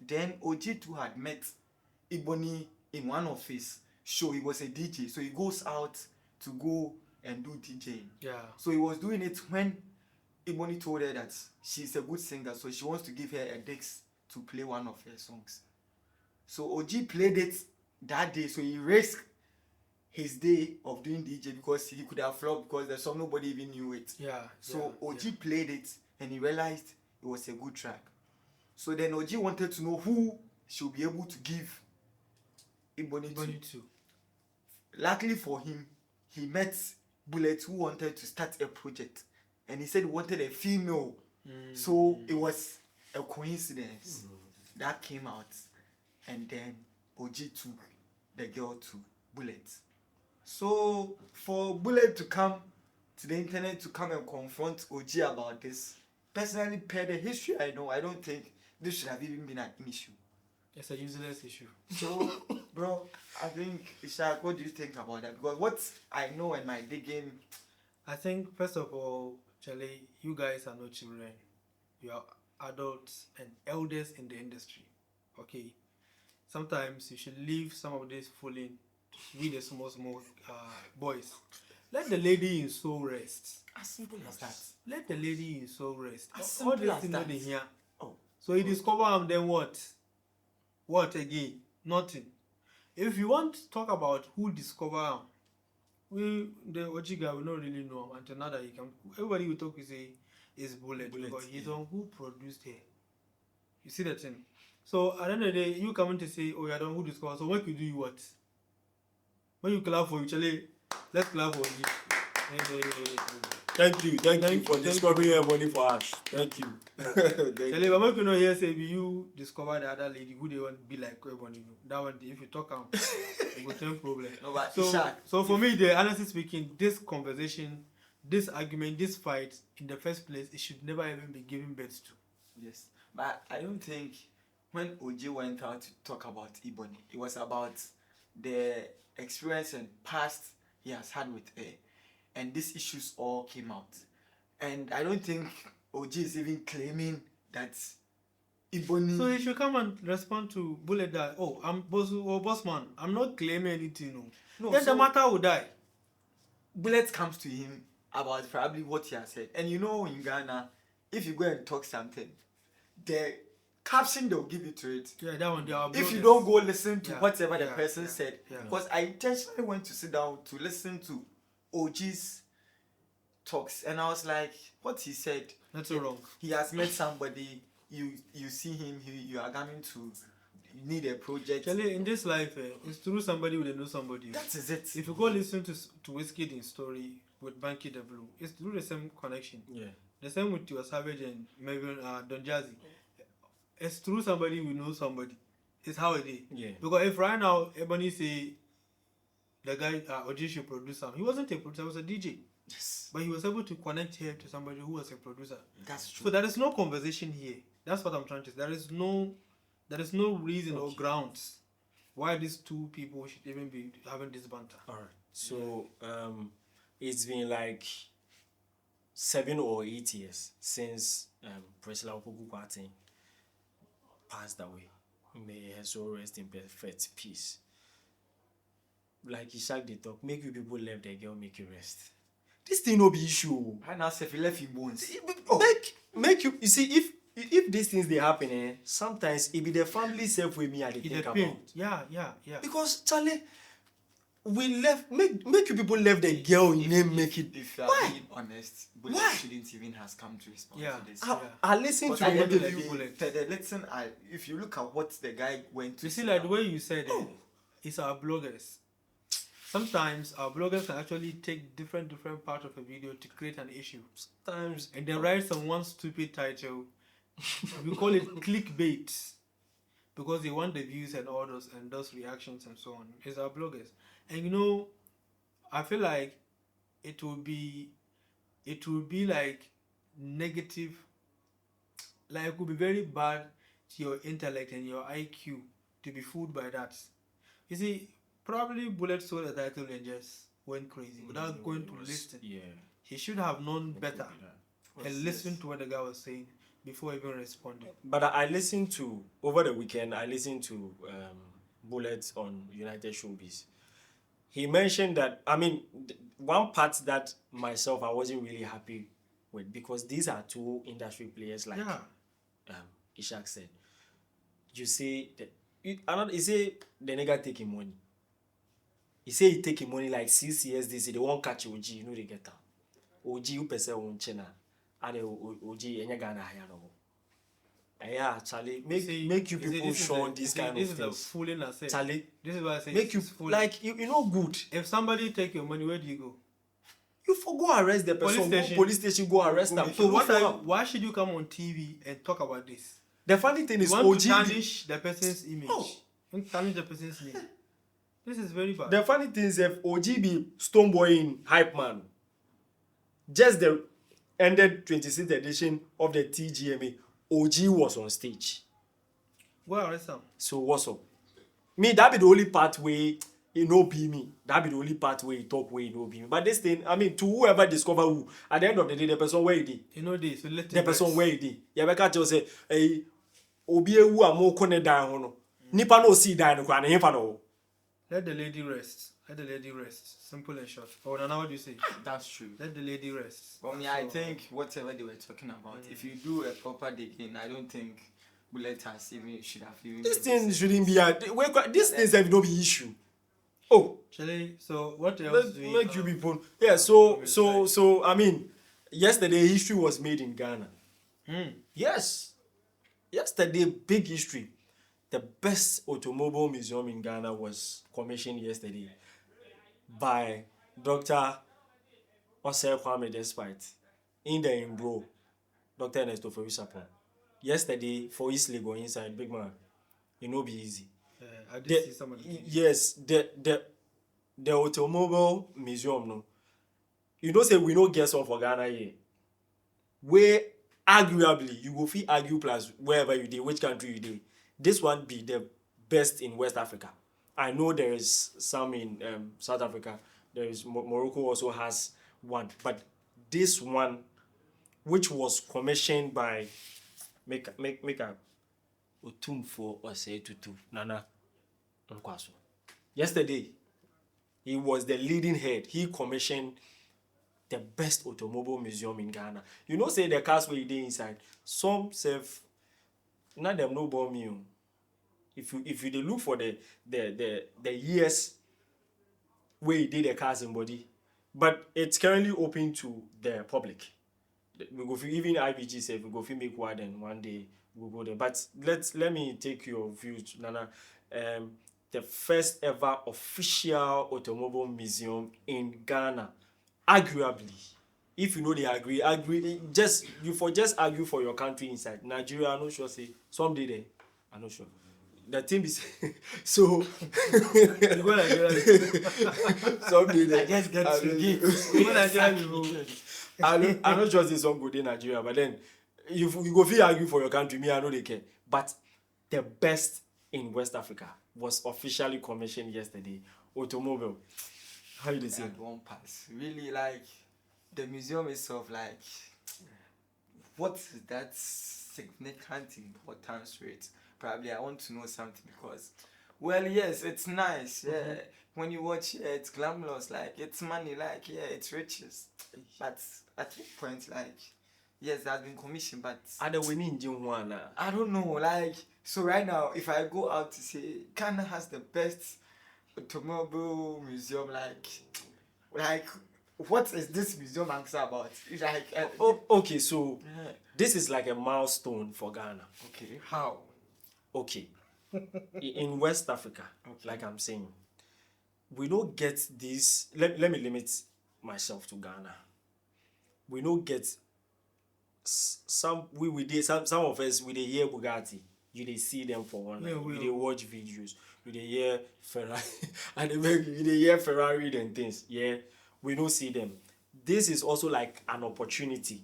Then OG too had met Ebony in one of his show. He was a DJ, so he goes out to go and do DJing. Yeah. So he was doing it when Ebony told her that she's a good singer, so she wants to give her a disc to play one of her songs. So OG played it that day, so he risked his day of doing DJ because he could have flopped because the song nobody even knew it. Yeah. So OG played it and he realized it was a good track. So then OG wanted to know who should be able to give Ebony to. Luckily for him, he met Bullet who wanted to start a project. And he said he wanted a female. So it was a coincidence that came out. And then OG took the girl to Bullet. So for Bullet to come to the internet to come and confront OG about this, personally, per the history I know, I don't think this should have even been an issue. It's a useless issue. So, bro, I think, Ishaq, what do you think about that? Because what I know in my digging, I think first of all, Charlie, you guys are not children. You are adults and elders in the industry. Okay. Sometimes you should leave some of this fooling to be the small boys. Let the lady in soul rest. As simple as that. Let the lady in soul rest. As All simple this as thing that. not in here. Oh. So you discover him, then what? What again? Nothing. If you want to talk about who discover him, the Ojiga will not really know him until now that he can. Everybody will talk, we say is Bullet because he's on who produced her. You see that thing? So at the end of the day, you coming to say, oh, you're the one who discovered. So what you do, you what? When you clap for you, Charlie, let's clap for you. Thank you for discovering your money for us. Thank you. Charlie, but when you know here say you discover the other lady who they want to be like everybody. That one, if you talk it will turn problem. No, but So for me, the honestly speaking, this conversation, this argument, this fight, in the first place, it should never even be given birth to. Yes, but I don't think when OJ went out to talk about Ebony, it was about the experience and past he has had with her, and these issues all came out. And I don't think OJ is even claiming that Ebony. So he should come and respond to Bullet that, oh, I'm boss man. I'm not claiming anything. No, then the matter will die. Bullet comes to him about probably what he has said. And you know, in Ghana, if you go and talk something, the caption they'll give you to it. Yeah, that one. If you don't go listen to whatever the person said, because I intentionally went to sit down to listen to OG's talks, and I was like, what he said. That's so wrong. He has met somebody. You see him. You are coming to need a project. Actually, in this life, it's through somebody who know somebody. That is it. If you go listen to Wizkid's story with Banky the Blue, it's through the same connection. Yeah. The same with your Savage and maybe Don Jazzy. It's through somebody who knows somebody. It's how it is. Yeah. Because if right now Ebony say the guy Oji should produce something, he wasn't a producer, he was a DJ. Yes. But he was able to connect here to somebody who was a producer. That's true. So there is no conversation here. That's what I'm trying to say. There is no reason or grounds why these two people should even be having this banter. All right. So it's been like 7 or 8 years since Priscilla Opoku-Kwarteng passed away. May her soul rest in perfect peace. Like Ishak they talk, make you people left the girl, make you rest. This thing no be issue. I now say if he left him bones. Make you see if these things they happen, sometimes it be the family self with me and they think about. Yeah. Because Charlie, we left make you people left the girl in name make it. If you are Why? being honest, Bullet Why? shouldn't even has come to respond Yeah. to this. I listen But to at the what end of the you. day, if you look at what the guy went to, You see, like the way you said it, it's our bloggers. Sometimes our bloggers can actually take different parts of a video to create an issue. Sometimes And then write some one stupid title. We call it clickbait. Because they want the views and orders and those reactions and so on. It's our bloggers. And you know, I feel like it will be like negative, like it could be very bad to your intellect and your IQ to be fooled by that. You see, probably Bullet saw the title and just went crazy without going to listen. Yeah. He should have known better and listened to what the guy was saying before even responding. But I listened to over the weekend. I listened to Bullet on United Showbiz. He mentioned that one part that myself I wasn't really happy with because these are two industry players like Ishak said. You say he say the nigga taking money. He say he taking money like 6 years. They say they won't catch OG. You know they get out. OG you person won't chena. And OG enya Ghana hire no. Yeah, Charlie, make you people show this kind of things. This is a fooling I said. Charlie, this is what I say. Make you like you know good. If somebody take your money, where do you go? You for go arrest the person. Police station, go arrest them. So why should you come on TV and talk about this? The funny thing is, you want to tarnish the person's image. You want to tarnish the person's name. This is very bad. The funny thing is, if OGB Stoneboy in Hype Man, just the ended 26th edition of the TGMA, OG was on stage. Go arrest him. So what's up? Me, that be the only part where it no be me. That be the only part where you talk where it no be me. But this thing, I mean, to whoever discover who, at the end of the day, the person where it is. You know this, so let The it person rest. where it is. Yeah, because just say, hey, obi ewu amo kone dan ho no. Nipa no see dan no kwa na himfa no. Let the lady rest. Let the lady rest. Simple and short. Oh, Nana, what do you say? That's true. Let the lady rest. For me, I think whatever they were talking about, if you do a proper digging, I don't think Bullet has even should have even. This thing shouldn't be a this thing have no be issue. Oh, Shelley, so what else do we make you people. Yeah, so I mean, yesterday history was made in Ghana. Yes. Yesterday, big history. The best automobile museum in Ghana was commissioned yesterday by Dr. Osei Kwame Despite in the Imbro, Dr. Ernesto Ofori Attah. Yesterday, for East Lagos inside, big man, it no be easy. I did see some of the things. Yes, the automobile museum, no. You know, say we no get some for Ghana here. Where arguably you go fit argue plus wherever you did, which country you did. This one be the best in West Africa. I know there is some in South Africa. There is Morocco also has one, but this one, which was commissioned by make a Otumfo Osei Tutu Nana Nkwaso. Yesterday, he was the leading head. He commissioned the best automobile museum in Ghana. You know, say the cars where you did inside. Some self, not them no bomb you. If you dey look for the years where you did the cars in body, but it's currently open to the public. We go for even IBG say we go for make one and one day we'll go there. But let me take your views, Nana. The first ever official automobile museum in Ghana. Arguably, if you know they agree, just argue for your country inside. Nigeria, I'm not sure say someday there. I'm not sure. The thing is so someday there. I just get to give. I'm not sure say some good in Nigeria, but then you go feel argue for your country, me I know they care. But the best in West Africa was officially commissioned yesterday. Automobile. How you say? One pass. Really, like the museum itself, like what is that significant importance to it? Probably I want to know something because, well, yes, it's nice. Yeah, when you watch it, it's glamorous. Like it's money. Like yeah, it's riches. But at this point, like yes, that's been commissioned, but I don't know. Like so, right now, if I go out to say Ghana has the best automobile museum, like what is this museum answer about? Like okay, so this is like a milestone for Ghana. Okay, how? Okay, in West Africa, like I'm saying, we don't get this. Let me limit myself to Ghana. We don't get some of us we dey hear Bugatti. You dey see them for one night. We dey watch videos. We dey hear Ferrari and you dey hear Ferrari and things. Yeah, we don't see them. This is also like an opportunity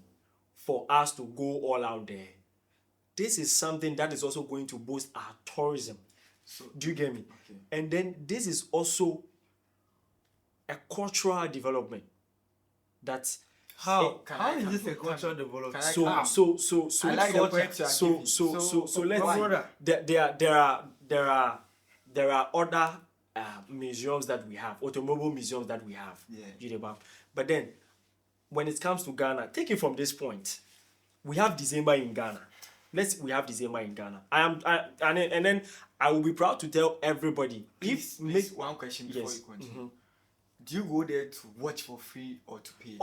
for us to go all out there. This is something that is also going to boost our tourism. So, do you get me? Okay. And then this is also a cultural development. That's how is this a cultural development? So I like the point so let's there are other museums that we have, automobile museums that we have. Yeah. But then when it comes to Ghana, take it from this point. We have December in Ghana. We have December in Ghana. And then I will be proud to tell everybody. Please, one question before you continue. Do you go there to watch for free or to pay?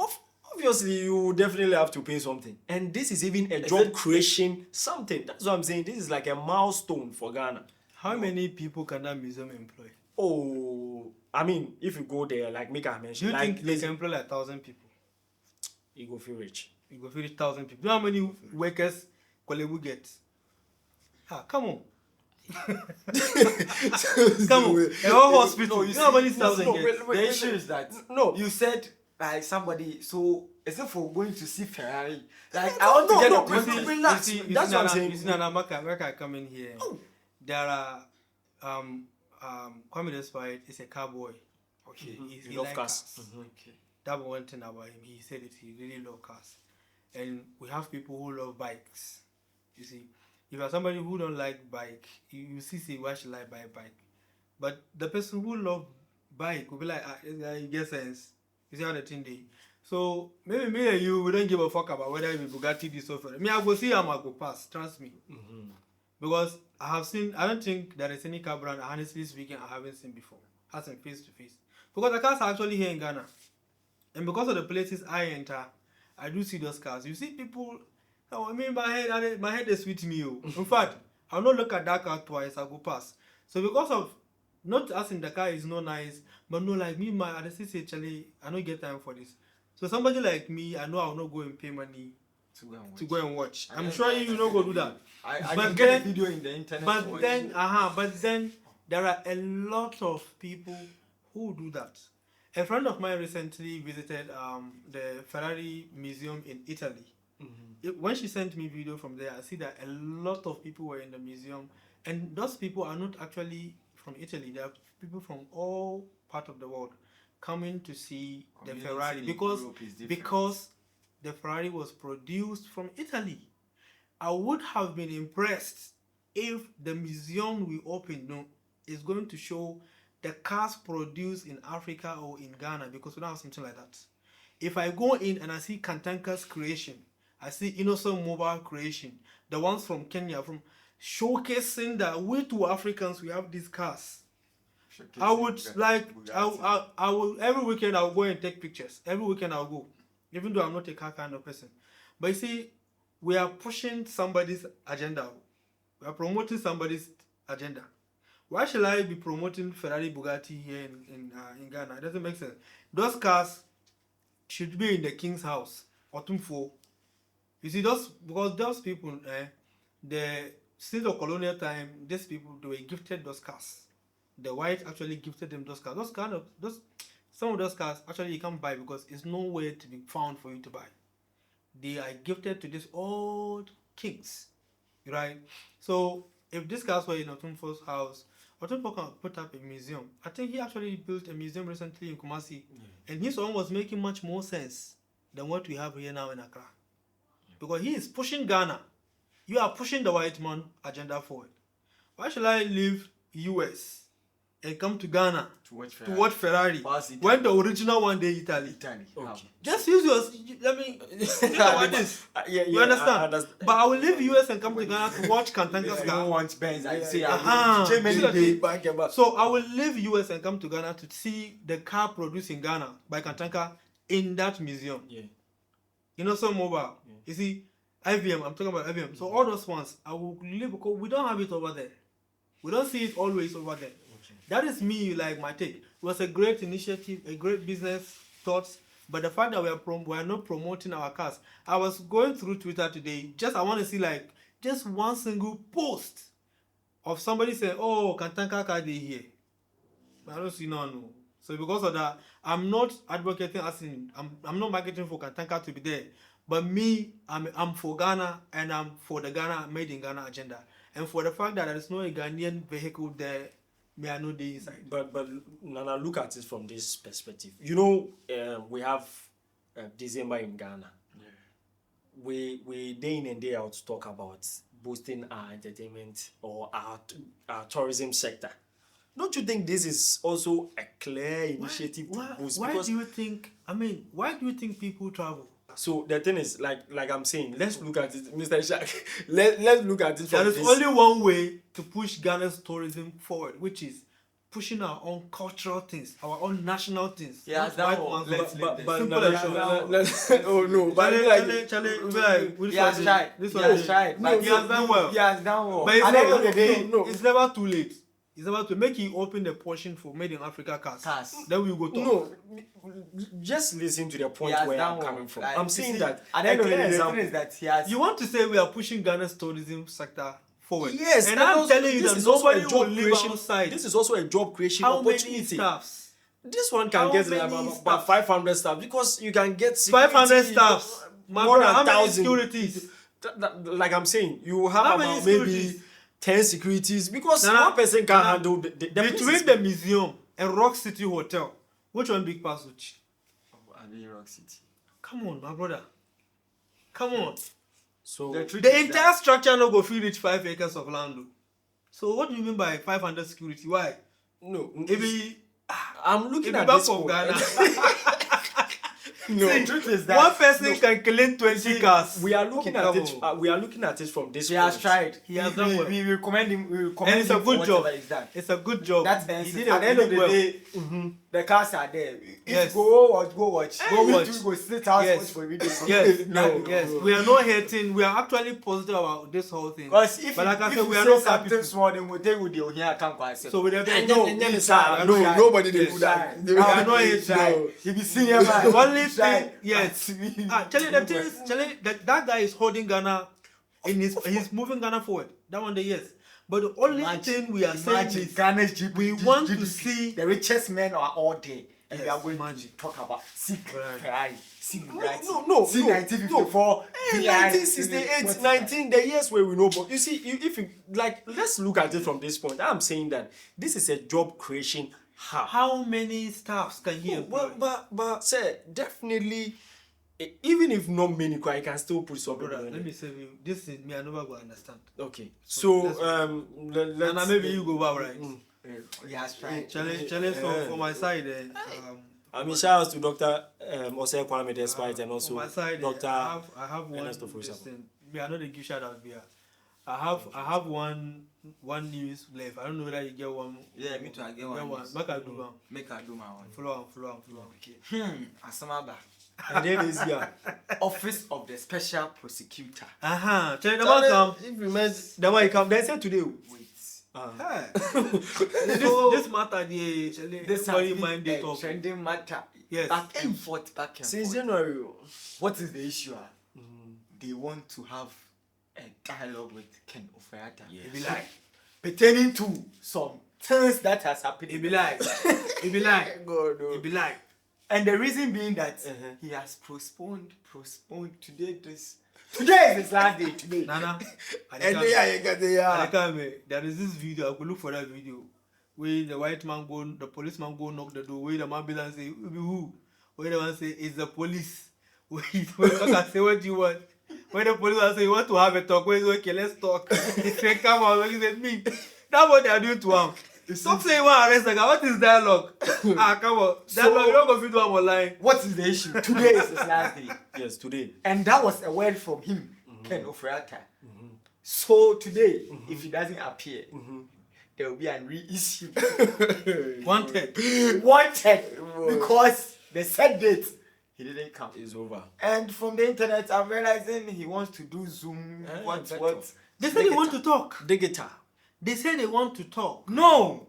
Obviously, you definitely have to pay something. And this is even a job creation something. That's what I'm saying. This is like a milestone for Ghana. How many people can that museum employ? Oh, I mean, if you go there, like Mika mentioned, do you think they can employ like 1,000 people? You go feel rich. You go feel rich 1,000 people. You know how many workers Kolebu gets? Come on. Come on. A whole hospital. You know how many 1,000 gets? The issue is that you said like somebody. So is it for going to see Ferrari? Like I want to get a context. That's what I'm saying. You see, Nana, where I come in here, there are Kwame Despite is a cowboy. Okay, he love like cars. Okay. That one thing about him. He said it. He really loves cars, and we have people who love bikes. You see, if you're somebody who don't like bike, you see, why should I buy a bike? But the person who love bike will be like, it gets sense. You see how the thing dey. So maybe me and you, we don't give a fuck about whether it be Bugatti this or that. Me, I go see him, I go pass. Trust me. Because I have seen, I don't think there is any car brand, honestly speaking, I haven't seen before. As in face to face. Because the cars are actually here in Ghana. And because of the places I enter, I do see those cars. You see people, I mean, my head is with me. In fact, I'll not look at that car twice, I'll go past. So because of, not as in the car is not nice, but no, like me, I just say, actually, I don't get time for this. So somebody like me, I know I'll not go and pay money to go and watch. I'm sure you not go do that. I But can get then- a video in the internet. But then there are a lot of people who do that. A friend of mine recently visited the Ferrari museum in Italy. When she sent me video from there, I see that a lot of people were in the museum, and those people are not actually from Italy. They are people from all parts of the world coming to see the Community Ferrari in because Europe is different. because the Ferrari was produced from Italy. I would have been impressed if the museum we opened is going to show the cars produced in Africa or in Ghana, because we don't have something like that. If I go in and I see Kantanka's creation, I see Innocent Mobile creation, the ones from Kenya, from showcasing that we two Africans, we have these cars. I would like, I will, every weekend I'll go and take pictures. Every weekend I'll go, even though I'm not a car kind of person. But you see, we are pushing somebody's agenda. We are promoting somebody's agenda. Why should I be promoting Ferrari, Bugatti here in Ghana? It doesn't make sense. Those cars should be in the king's house. Otumfo. You see, because those people, since the colonial time, these people, they were gifted those cars. The white actually gifted them those cars. Some of those cars actually you can't buy because it's nowhere to be found for you to buy. They are gifted to these old kings, right? So if these cars were in Otumfo's house, Otumfo can put up a museum. I think he actually built a museum recently in Kumasi, and his one was making much more sense than what we have here now in Accra, because he is pushing Ghana. You are pushing the white man agenda forward. Why should I leave US and come to Ghana to watch Ferrari when the original one day Italy? Okay. Just use yours. I mean, think about this. You understand? But I will leave US and come to Ghana to watch Kantanka's I car. don't want Benz. I say, Uh-huh. So I will leave US and come to Ghana to see the car produced in Ghana by Kantanka in that museum. Yeah. Innocent Mobile. You see, IVM, I'm talking about IVM. So all those ones, I will leave because we don't have it over there. We don't see it always over there. That is me, like my take. It was a great initiative, a great business thoughts, but the fact that we are not promoting our cars. I was going through Twitter today, I want to see like just one single post of somebody saying, "Oh, Kantanka car dey here." But I don't see no. So because of that, I'm not advocating as in I'm not marketing for Kantanka to be there. But me, I'm for Ghana, and I'm for the Ghana made in Ghana agenda, and for the fact that there is no Ghanaian vehicle there. Me, I know the inside. But Nana, look at it from this perspective. You know, we have December in Ghana. Yeah. We day in and day out talk about boosting our entertainment or our tourism sector. Don't you think this is also a clear initiative to boost? Why do you think people travel? So the thing is, like I'm saying, let's look at it, Mr. Shaq. Let's look at it from There is this. only one way to push Ghana's tourism forward, which is pushing our own cultural things, our own national things. Yeah, Not that white one. ones. Let's But Simple as that. oh no, but Charlie, He has tried. This He one has is- tried. No, he has done well. He has done well. But it's At the end of the day, it's never too late. It's never too. Make it open the portion for made in Africa cars. Then we will go talk. no, just listen to the point He has where done I'm well. coming from. Like, I'm you saying see, that at the end of the day, the example- thing is that he has. You want to say we are pushing Ghana's tourism sector forward? Yes, and that I'm also- telling you this that is also nobody a will job live creation. outside. This is also a job creation How many opportunity. staffs? This one can How get many about staff? 500 staff because you can get security, 500 staffs. more than How many 1,000 securities? Like I'm saying, you have How many about maybe securities? 10 securities because Nah, one person can't handle the Between places. the museum and Rock City Hotel, which one big pass which? Rock City. Come on, my brother. Come on. So The entire structure no go fit reach 5 acres of land. Though. So what do you mean by 500 security? Why? no, If I'm looking you at back this of point. Ghana. No, See, the truth is that one person can claim 20 cars. we are looking at Come it. on. We are looking at it from this. he has point. tried. He has done well. We recommend him. We And recommend it's him a good for job. whatever he's done. It's a good job. That's He the did at the end of the well. day, the cars are there. If Yes. you go watch. Go We watch. too go sit house Yes. watch for video. Yes, No, yes. no. We are not hating. We are actually positive about this whole thing. Because if But like I if said, you we are say not something happy. small, then we'll take with the here come quite. So we have And no, then it's sir, no, nobody yes, did do that. We are not hating. No. He be senior man. Only Try. thing, yes. Charlie, the thing is, Charlie, that guy is holding Ghana, he's moving Ghana forward. That one day, yes. But the only thing we are saying Imagine is Ghana's GDP, we want to GDP. see the richest men are all there, and we Yes, are going imagine. to talk about Sig Right. Ferrari, Sig Bugatti, No, Sig 1954, Hey, VI, 1968, what's 19, the years where we know, but you see, if you like, let's look at it from this point. I'm saying that this is a job creation hub. how many staffs can he employ? But sir, definitely, even if not many, I can still put something Brother, on let me it. say you, this is me, I never go understand. Okay, So, so let's. And maybe you go back, right? He has tried. Challenge for my side, I mean, shout out to Dr. Osei Kwame Despite and on also my side, Dr. I have one. Ernest Ofori Attah. Listen, me, I know they give shout out here. I have one news left. I don't know whether you get one. Yeah, me too. I get Get one. one. Make I do one. Make I do my one. Follow on. Okay. Asamaba. And then is here. Office of the Special Prosecutor. Tell the man come. If you meant the one he come, then say today. Wait. Hey. this matter, the This very has been minded a of. trending matter. Yes. Back and forth. Since January. What is the issue? They want to have a dialogue with Ken Ofori Attah. Yes. It be like pertaining to some things that has happened. It be like, God, it be like. And the reason being that Uh-huh. he has postponed today. Today is his last day. Today. Nana. And There is this video. I could look for that video where the white man go, the policeman go knock the door. Where the ambulance say, "Who?" Where the man say, "It's the police." Where I say, "What do you want?" When the policeman say, "You want to have a talk?" Where okay, let's talk. He said, "Come on." He said, "Me." That's what they are doing to him. Stop saying one arrest. Like, what is dialogue? Come on. Dialogue. You don't go fit one online. What is the issue? Today is his last day. Yes, today. And that was a word from him, Ken Ofori Attah. So today, if he doesn't appear, there will be a reissue. Wanted. Because the set date, he didn't come. It's over. And from the internet, I'm realizing he wants to do Zoom. What? They say they want to talk. Digital. They say they want to talk. No!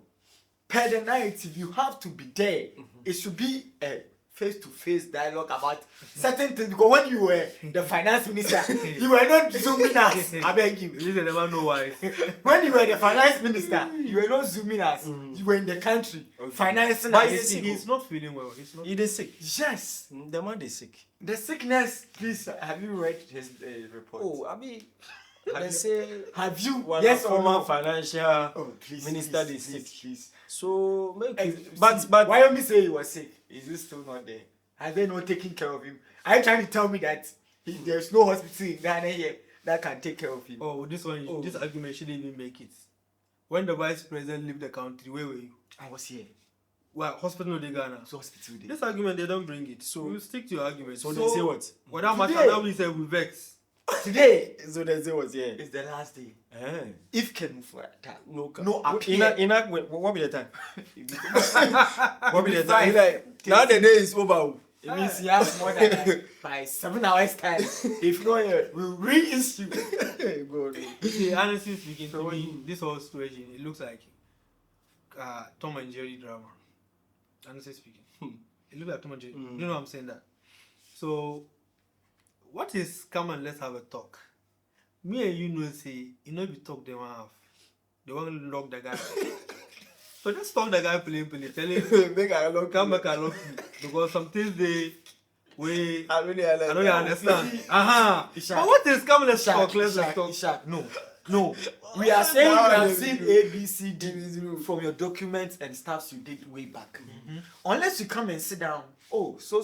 Per the night, if you have to be there, it should be a face-to-face dialogue about certain things. Because when you were the finance minister, you were not zooming us. I beg you. You never know why. When you were the finance minister, you were not zooming us. You were in the country, financing But us. He's not feeling well. He's not. He is sick. Yes. The man is sick. The sickness, please, have you read his report? Oh, I mean, let's say Have you? one Yes or former no? financial Oh, please, minister please, is sick. please. So maybe, But but why don't you say he was sick? Is he still not there? Have they not taken care of him? Are you trying to tell me that there's no hospital in Ghana here that can take care of him? Oh, this one, Oh. this argument shouldn't even make it. When the vice president left the country, where were you? I was here. Well, hospital in Ghana. So hospital there. This argument, they don't bring it. So- So you stick to your argument. so they say what? Without matter, Today- now we say we vex. Today So they say what? Yeah. is the last day. Eh. If Ken Ofori Attah No, no appear. what be the time? What What be the time? Now the day is over. It means he has more than like, by 7 hours time. If not here, we'll reissue. God. You see, honestly speaking, to me, this whole situation, it looks like Tom and Jerry drama. Honestly speaking. It looks like Tom and Jerry. You know what I'm saying that? So, what is come and let's have a talk? Me and you know say, you know if you talk they want have. They want to lock the guy. So just talk the guy plain. Tell him Make I look. come back and lock you. Because some things they I really I know you understand. But what is come let's talk, let's talk. Ishak, no. No, we are saying That you one have is seen true. A, B, C, D from your documents and stuffs you did way back. Unless you come and sit down. Oh, so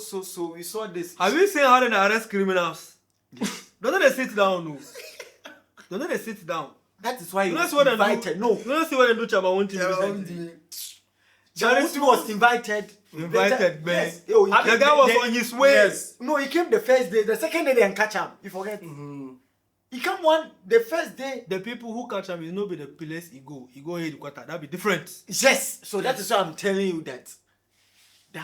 we saw this. Have you seen how they arrest criminals? Don't they sit down? No. Don't they sit down? That is why he You was know what invited. No, You don't see what they do to our own team recently? Chamuti was invited. Invited, man. Yes. Oh, The guy was on his way. Yes. No, he came the first day. The second day they didn't catch him. You forget. He come the first day. The people who catch him is not be the place he go headquarters. That be different. Yes. So that is why I'm telling you that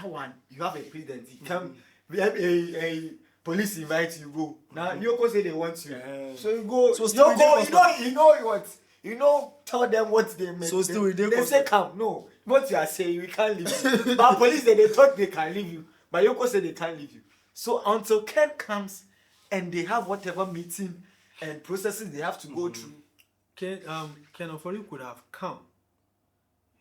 one you have a president. He come. We have a police invite you go. Now Yoko say they want you. So you go. So still Yoko, you know what? You know, tell them what they make. So still they say come. No, what you are saying, we can't leave you. But police they thought they can leave you. But Yoko said they can't leave you. So until Ken comes and they have whatever meeting and processes they have to go through. Ken Ofori could have come.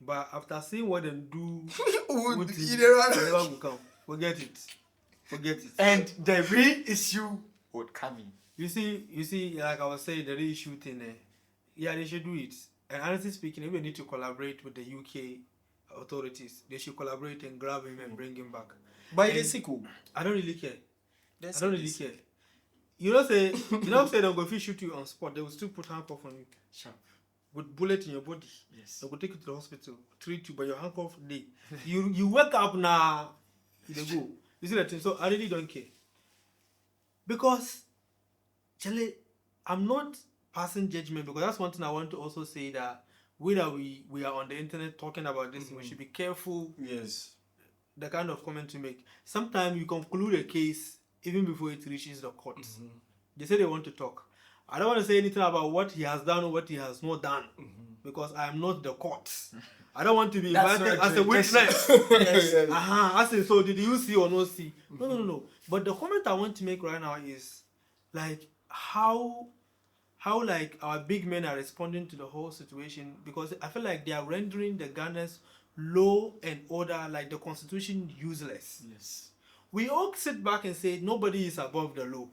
But after seeing what they do, He never will come. Forget it. And the real issue would come in. You see, like I was saying, the real issue thing there. Yeah, they should do it. And honestly speaking, if they need to collaborate with the UK authorities, they should collaborate and grab him and bring him back. But it's cool. I don't really care. I don't really care. You know, say they're going to shoot you on spot. They will still put handcuff on you. Sharp. With bullet in your body. Yes. They will take you to the hospital, treat you, but your handcuff day. You wake up now, they go. You see that thing? So I really don't care. Because, Charlie, I'm not passing judgment, because that's one thing I want to also say, that we are on the internet talking about this, we should be careful. Yes. The kind of comment you make. Sometimes you conclude a case even before it reaches the court. They say they want to talk. I don't want to say anything about what he has done or what he has not done, because I am not the court. I don't want to be invited as a witness. Yes. I say, so did you see or not see? No. But the comment I want to make right now is like how like our big men are responding to the whole situation, because I feel like they are rendering the Ghana's law and order, like the constitution, useless. Yes. We all sit back and say nobody is above the law.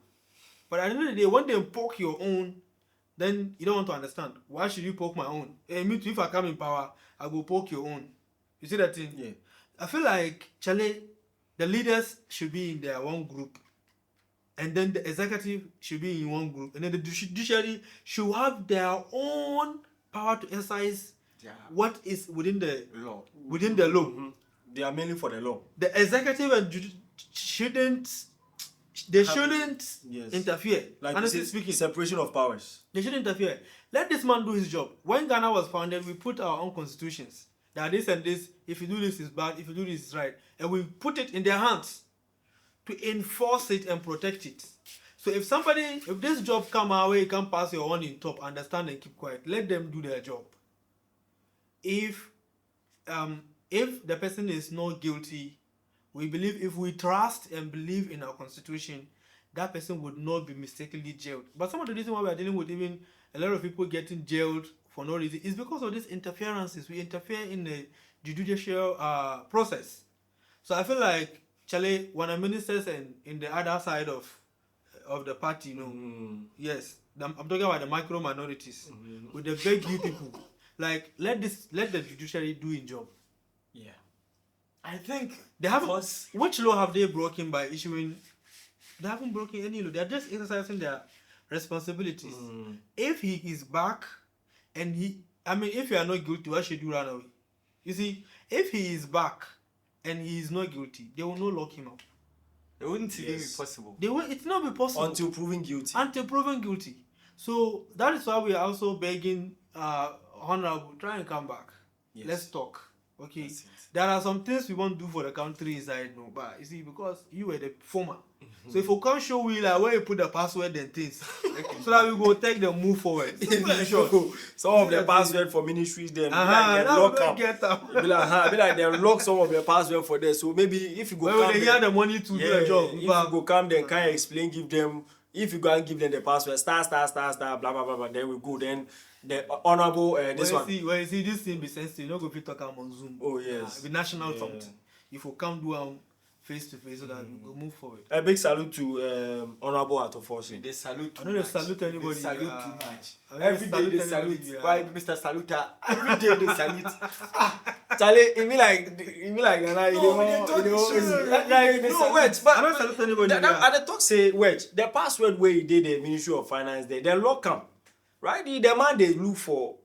But at the end of the day, when they poke your own, then you don't want to understand. Why should you poke my own? Me too, if I come in power, I will poke your own. You see that thing? Yeah. I feel like, Charlie, the leaders should be in their one group. And then the executive should be in one group. And then the judiciary should have their own power to exercise what is within the law. They are mainly for the law. The executive and shouldn't interfere. Like honestly speaking, separation of powers. they shouldn't interfere. Let this man do his job. When Ghana was founded, we put our own constitutions. That this and this, if you do this is bad, if you do this is right. And we put it in their hands to enforce it and protect it. So if this job come our way, you can pass your own in top, understand and keep quiet. Let them do their job. If the person is not guilty, we believe, if we trust and believe in our constitution, that person would not be mistakenly jailed. But some of the reason why we are dealing with even a lot of people getting jailed for no reason is because of these interferences. We interfere in the judicial process. So I feel like, Charlie, when a ministers and in the other side of the party, yes, I'm talking about the micro minorities with the very few people. Like, let the judiciary do its job. Yeah. I think they haven't. Which law have they broken by issuing? They haven't broken any law. They are just exercising their responsibilities. If he is back, and if you are not guilty, why should you run away? You see, if he is back and he is not guilty, they will not lock him up. It wouldn't even be possible. It's not be possible until proven guilty. So that is why we are also begging, Honorable, try and come back. Yes. Let's talk. Okay. There are some things we want to do for the country inside, no, but you see, because you were the former. So if we can't show we like where you put the password and things, so that we go take the move forward. Some of the password for ministries, them like they lock up. Be like they lock some of the password for them. So maybe if you go when they hear the money to do a job, if you go come, then can explain, give them. If you go and give them the password, star, blah blah blah blah, then we go. Then the honorable this one. When you see this thing be sensitive, you not go fit talk on Zoom. Oh yes. Be national something. If you come do face to face so that we go move forward. A big salute to Honorable Attah. They salute too I know they much. salute anybody. They salute too much. I know Every day they salute salute. anybody, Why, Mr. Saluta? Every day they salute. Charlie, it be like, No, no, wait, but I don't salute anybody. at the talk say, wait, the password where he did the Ministry of Finance there, they lock him, right? The man they look for,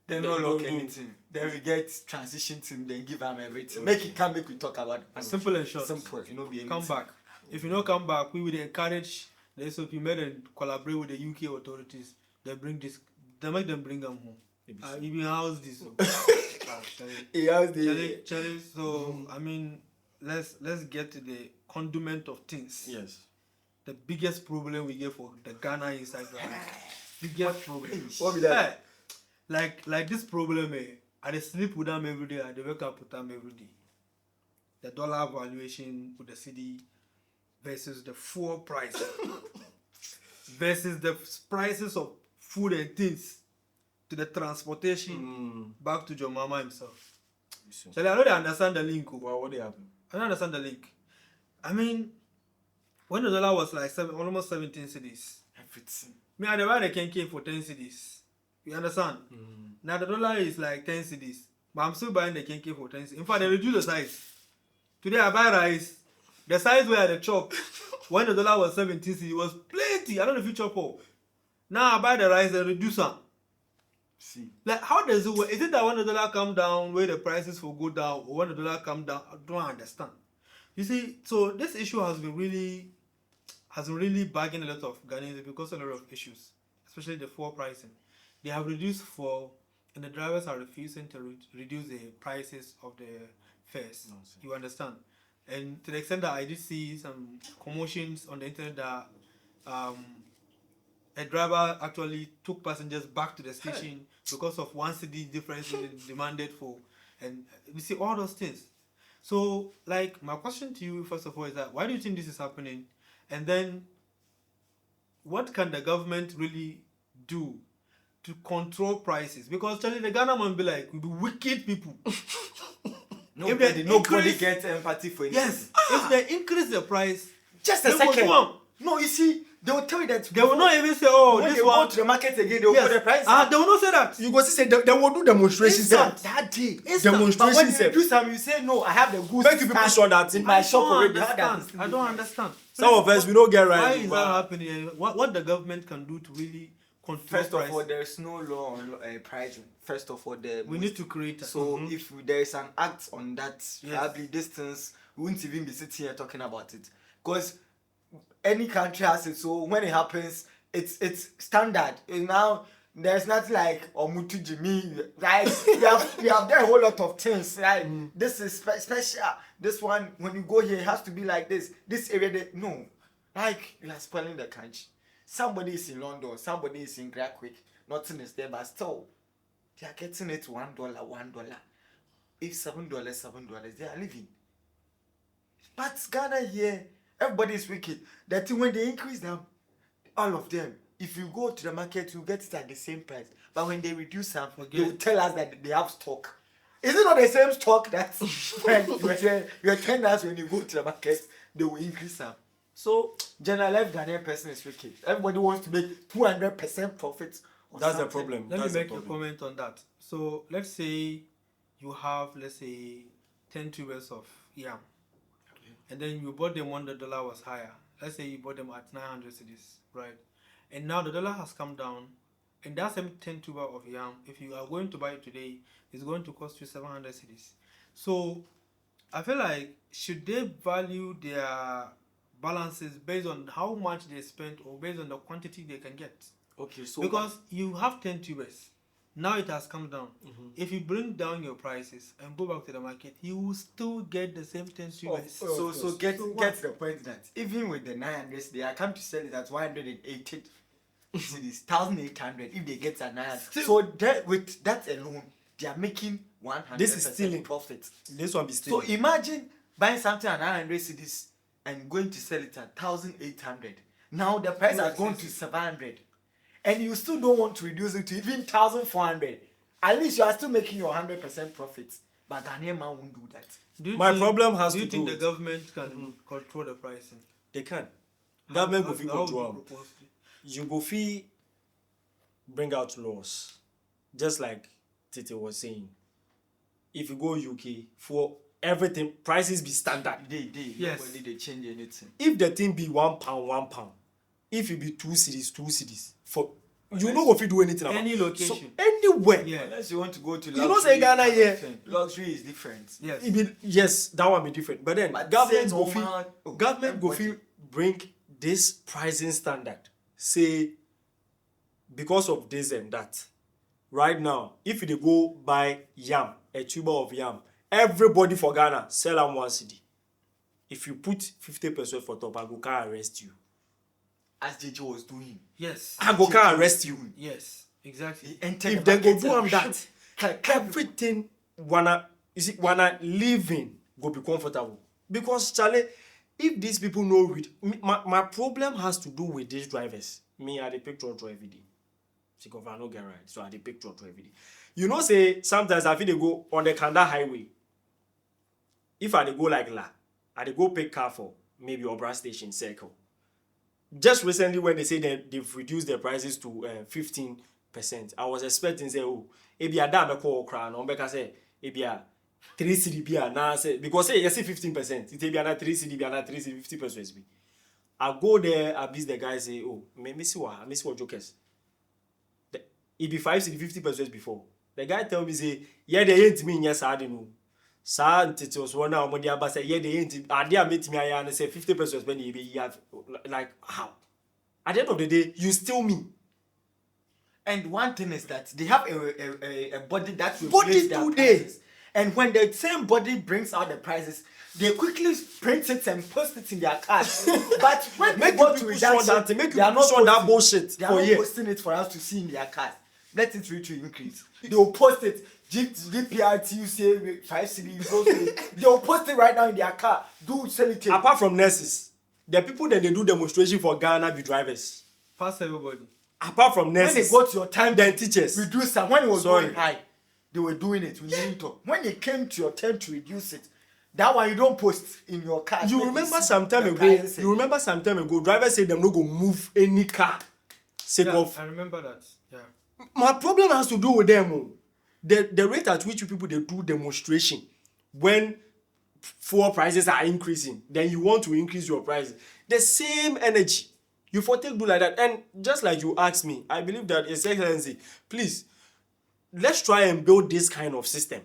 They no look anything. Then we get transition team, then give them everything. Make it come, make we talk about it. Simple and short. Simple, you know, be Come back. If you don't come back, we will encourage the SOP men and collaborate with the UK authorities. They make them bring them home. Even house this. Charlie, so I mean, let's get to the condiment of things. yes, The biggest problem we get for the Ghana inside the biggest problem. what be that? Like this problem, I dey sleep with them every day, I dey wake up with them every day. The dollar valuation with the city versus the fuel price versus the prices of food and things to the transportation back to your mama himself. So I don't understand the link. Well, what they happen? I don't understand the link. I mean, when the dollar was like almost 17 cedis, everything. me I buy the Kenke for 10 cedis. You understand? Now the dollar is like 10 cedis, but I'm still buying the Kenke for 10 cedis. In fact, they reduce the size. Today I buy rice. The size where the chop when the dollar was 17 cedis was plenty. I don't know if you chop all. Now I buy the rice and reduce them. See. Like, how does it work? Is it that when the dollar come down, where the prices will go down, or when the dollar come down? I don't understand. You see, so this issue has been really bugging a lot of Ghanaians because of a lot of issues, especially the fuel pricing. They have reduced fuel, and the drivers are refusing to reduce the prices of the fares. You understand? And to the extent that I did see some commotions on the internet that a driver actually took passengers back to the station because of 1 cedi difference demanded for, and you see all those things. So, like, my question to you first of all is that why do you think this is happening, and then what can the government really do to control prices? Because Charlie, the Ghana man be like, we be wicked people. Nobody gets empathy for it. Yes, if they increase the price, just a second. No, you see, they will tell you that they will not even say, "Oh, when this they one." go to the market again, they will put the price. They will not say that. You go say they will do demonstrations. That day. Demonstrations. But when you do some, you say, "No, I have the goods." Make people sure that in my shop already. I don't understand. Some of us we don't get right. Why is that happening? What the government can do to really control First price? of all, there is no law on pricing. First of all, we need to create. So if there is an act on that, probably distance, we won't even be sitting here talking about it, because any country has it. So when it happens, it's standard. And now there's nothing like Omutu Jimmy. Right? we have done a whole lot of things. Right? This is special. This one, when you go here, it has to be like this. This area, no. Like, you are spoiling the country. Somebody is in London, somebody is in Graquick. Nothing is there, but still, they are getting it $1. If $7, they are living. But Ghana here, everybody is wicked. That thing, when they increase them, all of them, if you go to the market, you get it at the same price. But when they reduce them, they will tell us that they have stock. Is it not the same stock that when you're telling us when you go to the market, they will increase them? So, general life Ghanaian person is wicked. Everybody wants to make 200% profit. That's the problem. Let me make a comment on that. So, let's say you have, 10 tubers of yam. And then you bought them when the dollar was higher. Let's say you bought them at 900 cedis, right? And now the dollar has come down. And that same 10 tuber of yam, if you are going to buy it today, it's going to cost you 700 cedis. So, I feel like, should they value their balances based on how much they spent or based on the quantity they can get? Okay, so because you have 10 tubers, now it has come down. If you bring down your prices and go back to the market, you will still get the same 10 tubers. So get the point that even with the 900, they are come to sell it at 180 cities, 1,800 if they get a 900. So with that alone, they are making 100% This is stealing profit. This one be stealing. So imagine buying something at 900 cities and going to sell it at 1,800. Now the price has gone to 700. And you still don't want to reduce it to even 1,400. At least you are still making your 100% profit. But Ghanaian man won't do that. My problem has do to you do think the with- government can control the pricing? They can. Government go How- fit how would control you am. propose to- You go fit bring out laws, just like Titi was saying. If you go UK, for everything, prices be standard. They Yes. nobody they change anything. If the thing be £1, if it be 2 cities, 2 cities, for you no go fit do anything about Any So location. anywhere. Yeah. Unless you want to go to You know say Ghana kind of here- thing. Luxury is different. Yes. It be, yes, that one be different. But then But government say go normal- fit oh, government go everybody. fit bring this pricing standard. Say because of this and that. Right now, if you go buy yam, a tuber of yam, everybody for Ghana sell am 1 cedi. If you put 50% for top, I go can arrest you. As JJ was doing. Yes. I go can arrest you. Yes. Exactly. He entered If the they go market do am and that, like everything wanna living go be comfortable. Because Charlie, if these people know read, my problem has to do with these drivers. Me, I dey pick trotro every day. Because I no get right, so I dey pick trotro every day. You know, say sometimes I feel they go on the Kanda highway. If I dey go like La, I dey go pick car for maybe Obra Station Circle. Just recently when they say that they've reduced their prices to 15%, I was expecting say, oh, ebi ada me call okra no mbeka say ebi a 3 cedi bi na say because say you see 15%, it be na 3 cedi bi na 3 cedi 50% bi. I go there, I beat the guy say, oh, me see what jokers. It be 5 cedi 50% before. The guy tell me say, yeah, they ain't me yes I don't know. Sa it was one now when they say yeah they ain't idea meet me and say 50% when you have like how at the end of the day you steal me. And one thing is that they have a body that Body regulates their today. prices. And when the same body brings out the prices, they quickly print it and post it in their cards. But when Make they go you to people redaction, show that thing, make they are you not show that posting- bullshit They are for not here. posting it for us to see in their cards. Let it reach to increase. They will post it. GPRT, say 5 cedi. They will post it right now in their car. Do sell it. Apart from nurses, the people that they do demonstration for Ghana be drivers. Pass everybody. Apart from When they nurses, go to your time, then teachers. reduce it. When it was Sorry. going high, they were doing it. We didn't talk. When it came to your turn to reduce it, that one you don't post in your car. You Let remember see some time the ago? prices. You remember some time ago? Drivers say them no go move any car. Sake Yeah, of I remember that. Yeah. my problem has to do with them. Oh. The rate at which you people they do demonstration when fuel prices are increasing, then you want to increase your prices. The same energy you for take do like that. And just like you asked me, I believe that His Excellency, please let's try and build this kind of system.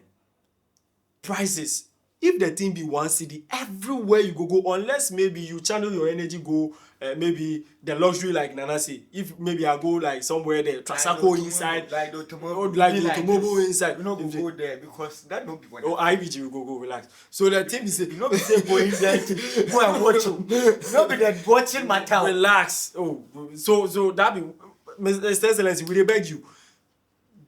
Prices. If the thing be 1 cedi, everywhere you go, unless maybe you channel your energy go maybe the luxury like Nana say. If maybe I go like somewhere there, Trasako inside, like the automobile, or like be the automobile this. inside. We not If go there because that don't be one. or IBG will go relax. So the thing is, You know, be say going there, go and watch you. Not be that watching matter. relax. Oh, so that be, Mr. Excellency, we dey beg you,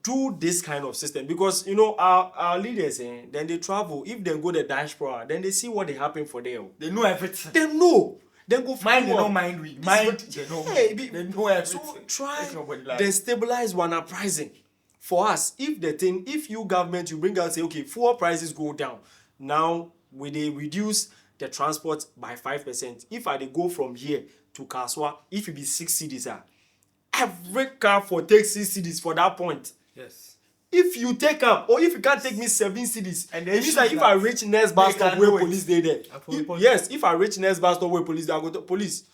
do this kind of system because you know our leaders, then they travel. If they go the diaspora, then they see what they happen for them. They know everything. They know. Then go Mind they follow don't up. mind we. Mind they know. Hey, be- They know everything. So try Make nobody lie. then stabilize one pricing for us. If you government you bring out say okay fuel prices go down now we dey reduce the transport by 5%. If I dey go from here to Kaswa, if it be 6 cedis, every car for take 6 cedis for that point. Yes. If you take up or if you can't take me 7 cedis, And and the it means issue that is if that I reach next bus they stop can where know it. police dey there. For police. Yes, if I reach next bus stop where police dey, I go to police.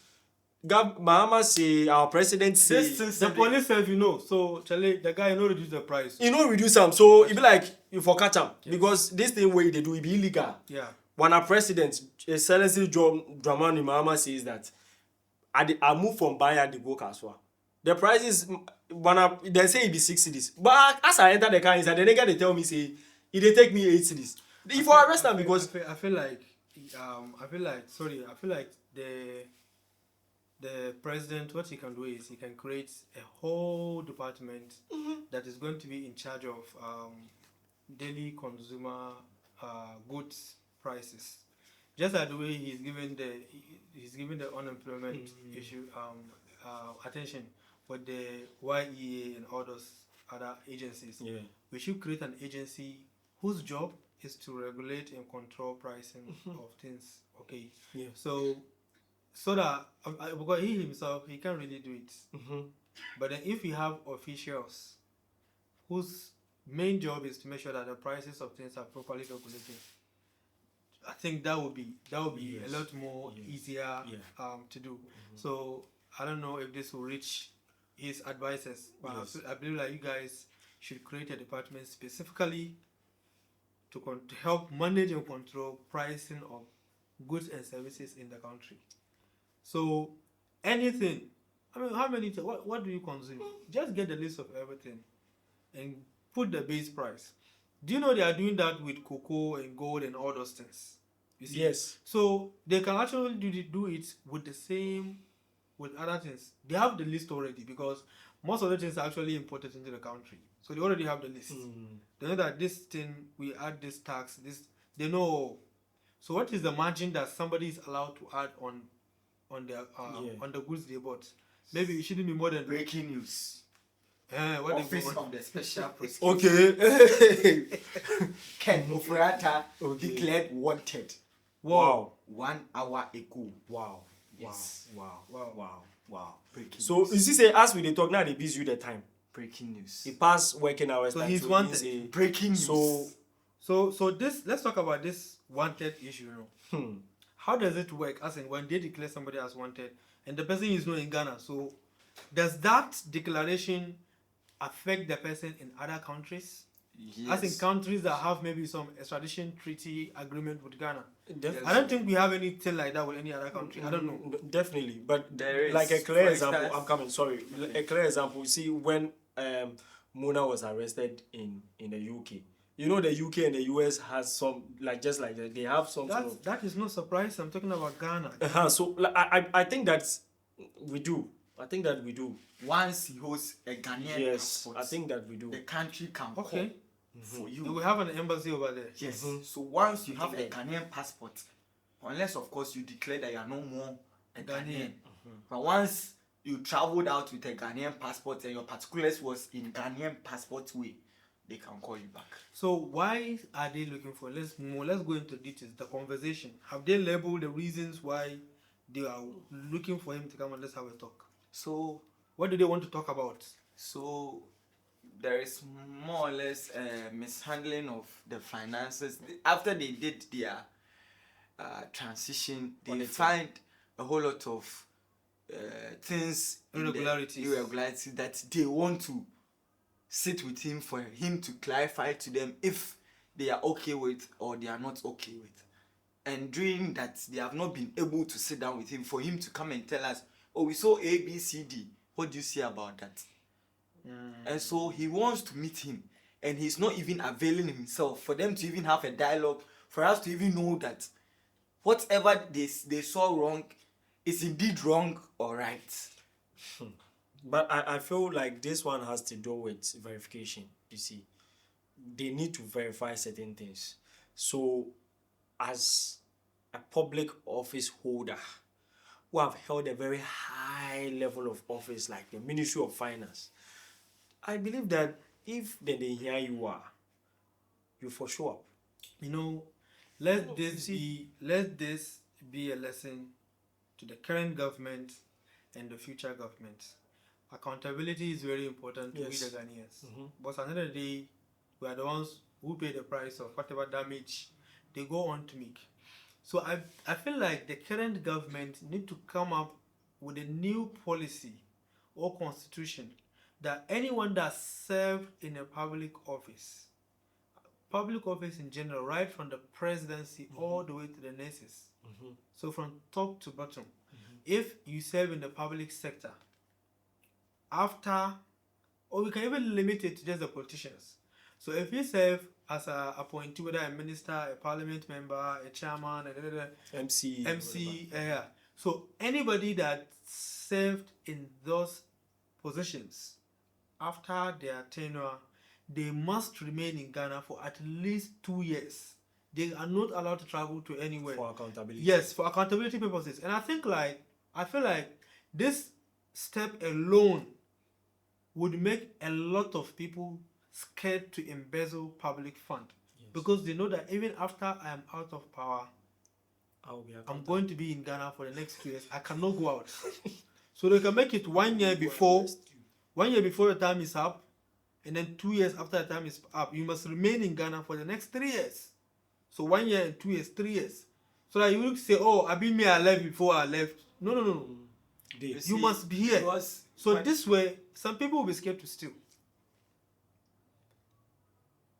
Mahama say our president say This thing The said police self, you know. So, Charlie, the guy, you know, reduce the price. e no reduce am, so e be like you for catch am because this thing wey e dey do e be illegal. Yeah. When our president Excellency Dramani Mahama says that I move from Banya to go Kaswa. The prices they say it be 6 cedis, but as I enter the car inside, the nigga they tell me say it dey take me 8 cedis. If I arrest am because I feel like the president, what he can do is he can create a whole department that is going to be in charge of daily consumer goods prices. Just like the way he's given the unemployment issue attention with the YEA and all those other agencies. yeah. We should create an agency whose job is to regulate and control pricing of things. Okay. Yeah. So that because he himself he can't really do it. But then if you have officials whose main job is to make sure that the prices of things are properly regulated, I think that would be Yes. a lot more Yes. easier to do. So I don't know if this will reach his advisors, but Yes. I believe that you guys should create a department specifically to help manage and control pricing of goods and services in the country. So anything, I mean, how many? What do you consume? Just get the list of everything and put the base price. Do you know they are doing that with cocoa and gold and all those things? You see? Yes. So they can actually do it with the same with other things. They have the list already because most of the things are actually imported into the country. So they already have the list. They know that this thing we add this tax, this they know. So what is the margin that somebody is allowed to add on their on the goods they bought? Maybe it shouldn't be more than Breaking news. what Office they go on. of the Special Prosecutor. Okay. Ken Ofori Attah Okay. declared wanted Wow. 1 hour ago. Wow. Yes. Wow. Breaking So news. you see, say as we dey talk now, they busy you the time. Breaking news. He passed working hours. So time, he's it wanted. means a- Breaking news. So this, let's talk about this wanted issue now. How does it work? As in, when they declare somebody as wanted and the person is not in Ghana, so does that declaration affect the person in other countries? Yes. As in countries that have maybe some extradition treaty agreement with Ghana? Definitely. I don't think we have anything like that with any other country. I don't know. Definitely, but There is, like a clear for example. instance- I'm coming. Sorry, a clear example. You see, when Mona was arrested in the UK, you know the UK and the US has some just like that. They have some. Sort of, That is no surprise. I'm talking about Ghana. So like, I think that's we do. I think that we do. Once he holds a Ghanaian Yes, passport, I think that we do. the country can Okay. call for you. We have an embassy over there. Yes. So once you have a Ghanaian passport, unless of course you declare that you are no more a Ghanaian, but once you traveled out with a Ghanaian passport and your particulars was in Ghanaian passport way, they can call you back. So why are they looking for? Let's go into details. The conversation. Have they labeled the reasons why they are looking for him to come and let's have a talk? So What do they want to talk about? there is more or less mishandling of the finances. After they did their transition, they find a whole lot of things, irregularities that they want to sit with him for him to clarify to them if they are okay with or they are not okay with. And during that, they have not been able to sit down with him for him to come and tell us, oh, we saw A, B, C, D. What do you say about that? And so he wants to meet him, and he's not even availing himself for them to even have a dialogue, for us to even know that whatever they saw wrong is indeed wrong or right. But I feel like this one has to do with verification. You see, they need to verify certain things. So, as a public office holder who have held a very high level of office, like the Ministry of Finance, I believe that if they hear you are, you for sure. You know, let this be a lesson to the current government and the future government. Accountability is very important to we the Ghanaians. But at the end of the day, we are the ones who pay the price of whatever damage they go on to make. So I feel like the current government need to come up with a new policy or constitution that anyone that served in a public office in general, right from the presidency all the way to the nurses, so from top to bottom, if you serve in the public sector, after, or we can even limit it to just the politicians. So if you serve as a appointee, whether a minister, a parliament member, a chairman, MC, so anybody that served in those positions after their tenure, they must remain in Ghana for at least 2 years. They are not allowed to travel to anywhere. For accountability. Yes, for accountability purposes. And I feel like this step alone would make a lot of people scared to embezzle public fund. Yes. because they know that even after I am out of power, I'm going to be in Ghana for the next 2 years. I cannot go out. So they can make it 1 year before, 1 year before the time is up, and then 2 years after the time is up. You must remain in Ghana for the next 3 years. So 1 year and 2 years, 3 years. So that you will say, oh, I been me I left before I left. No, no, no, no. You must be here. So this way, some people will be scared to steal.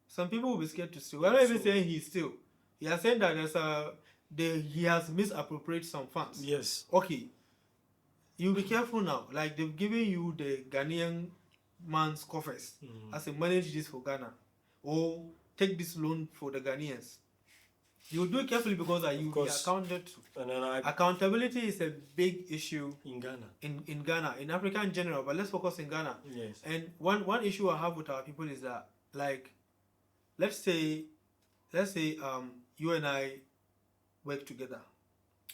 Some people will be scared to steal. We're not even saying he steal. He is saying that he has misappropriated some funds. Yes. Okay. You be careful now. Like they've given you the Ghanaian man's coffers. I say manage this for Ghana, or take this loan for the Ghanaians. You do it carefully because you be accounted to. And then accountability is a big issue in Ghana. In Ghana, in Africa in general, but let's focus in Ghana. Yes. And one issue I have with our people is that, like, let's say you and I work together,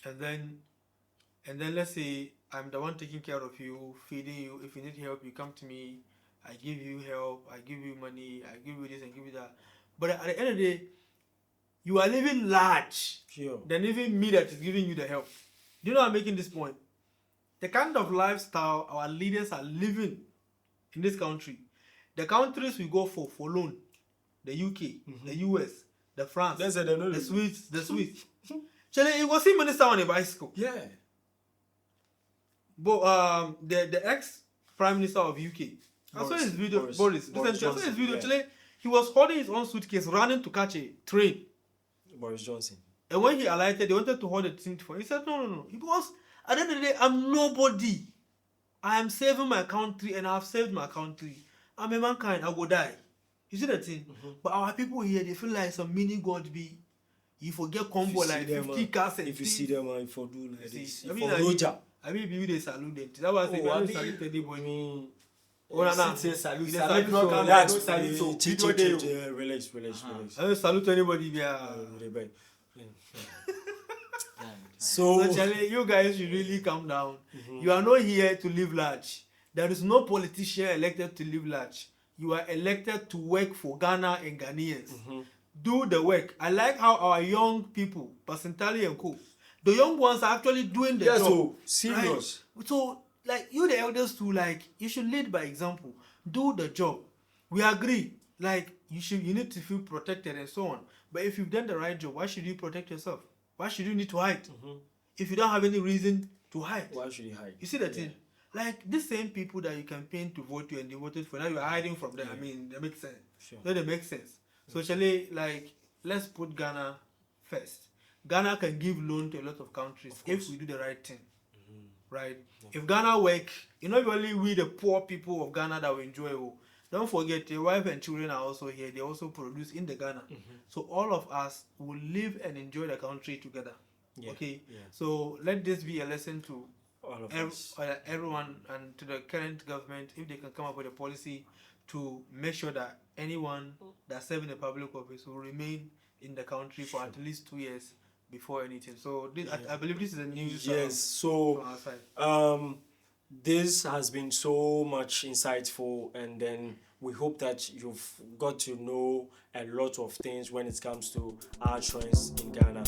and then let's say I'm the one taking care of you, feeding you. If you need help, you come to me. I give you help. I give you money. I give you this and give you that. But at the end of the day, you are living large than even me that is giving you the help. Do you know I'm making this point? The kind of lifestyle our leaders are living in this country, the countries we go for loan, the UK, the US, the France, the Swiss. Charlie, you go see minister on a bicycle. Yeah. But the ex-prime minister of UK, I saw his video, Boris Johnson. I saw his video. Actually, he was holding his own suitcase, running to catch a train. Boris Johnson. And when he alighted, they wanted to hold the thing for him. He said, no. Because at the end of the day, I'm nobody. I am saving my country, and I've saved my country. I'm a mankind. I will die. You see that thing? But our people here, they feel like some mini god be. You forget combo like 50 cars and if you see them, if you do like this, I mean, if they salute them. That was the way they salute anybody. Relax. I don't salute anybody. So Charlie, you guys should really calm down. You are not here to live large. There is no politician elected to live large. You are elected to work for Ghana and Ghanaians. Do the work. I like how our young people, Pasentali and Co, the young ones are actually doing the job. So serious. Right? So, like, you the elders too, like, you should lead by example. Do the job. We agree. Like, you need to feel protected and so on. But if you've done the right job, why should you protect yourself? Why should you need to hide? If you don't have any reason to hide. Why should you hide? You see the thing? Like, these same people that you campaign to vote you and they voted for, now you're hiding from them. I mean, that makes sense. Sure. No, that makes sense. So, Charlie, like, let's put Ghana first. Ghana can give loan to a lot of countries if we do the right thing. Right? If Ghana work, only we, the poor people of Ghana, that will enjoy. Don't forget, your wife and children are also here. They also produce in the Ghana. So all of us will live and enjoy the country together. Okay? So let this be a lesson to all of everyone and to the current government, if they can come up with a policy to make sure that anyone that's serving a public office will remain in the country for at least 2 years before anything. So this, I believe this is a news. Yes. So this has been so much insightful, and then we hope that you've got to know a lot of things when it comes to our trends in Ghana.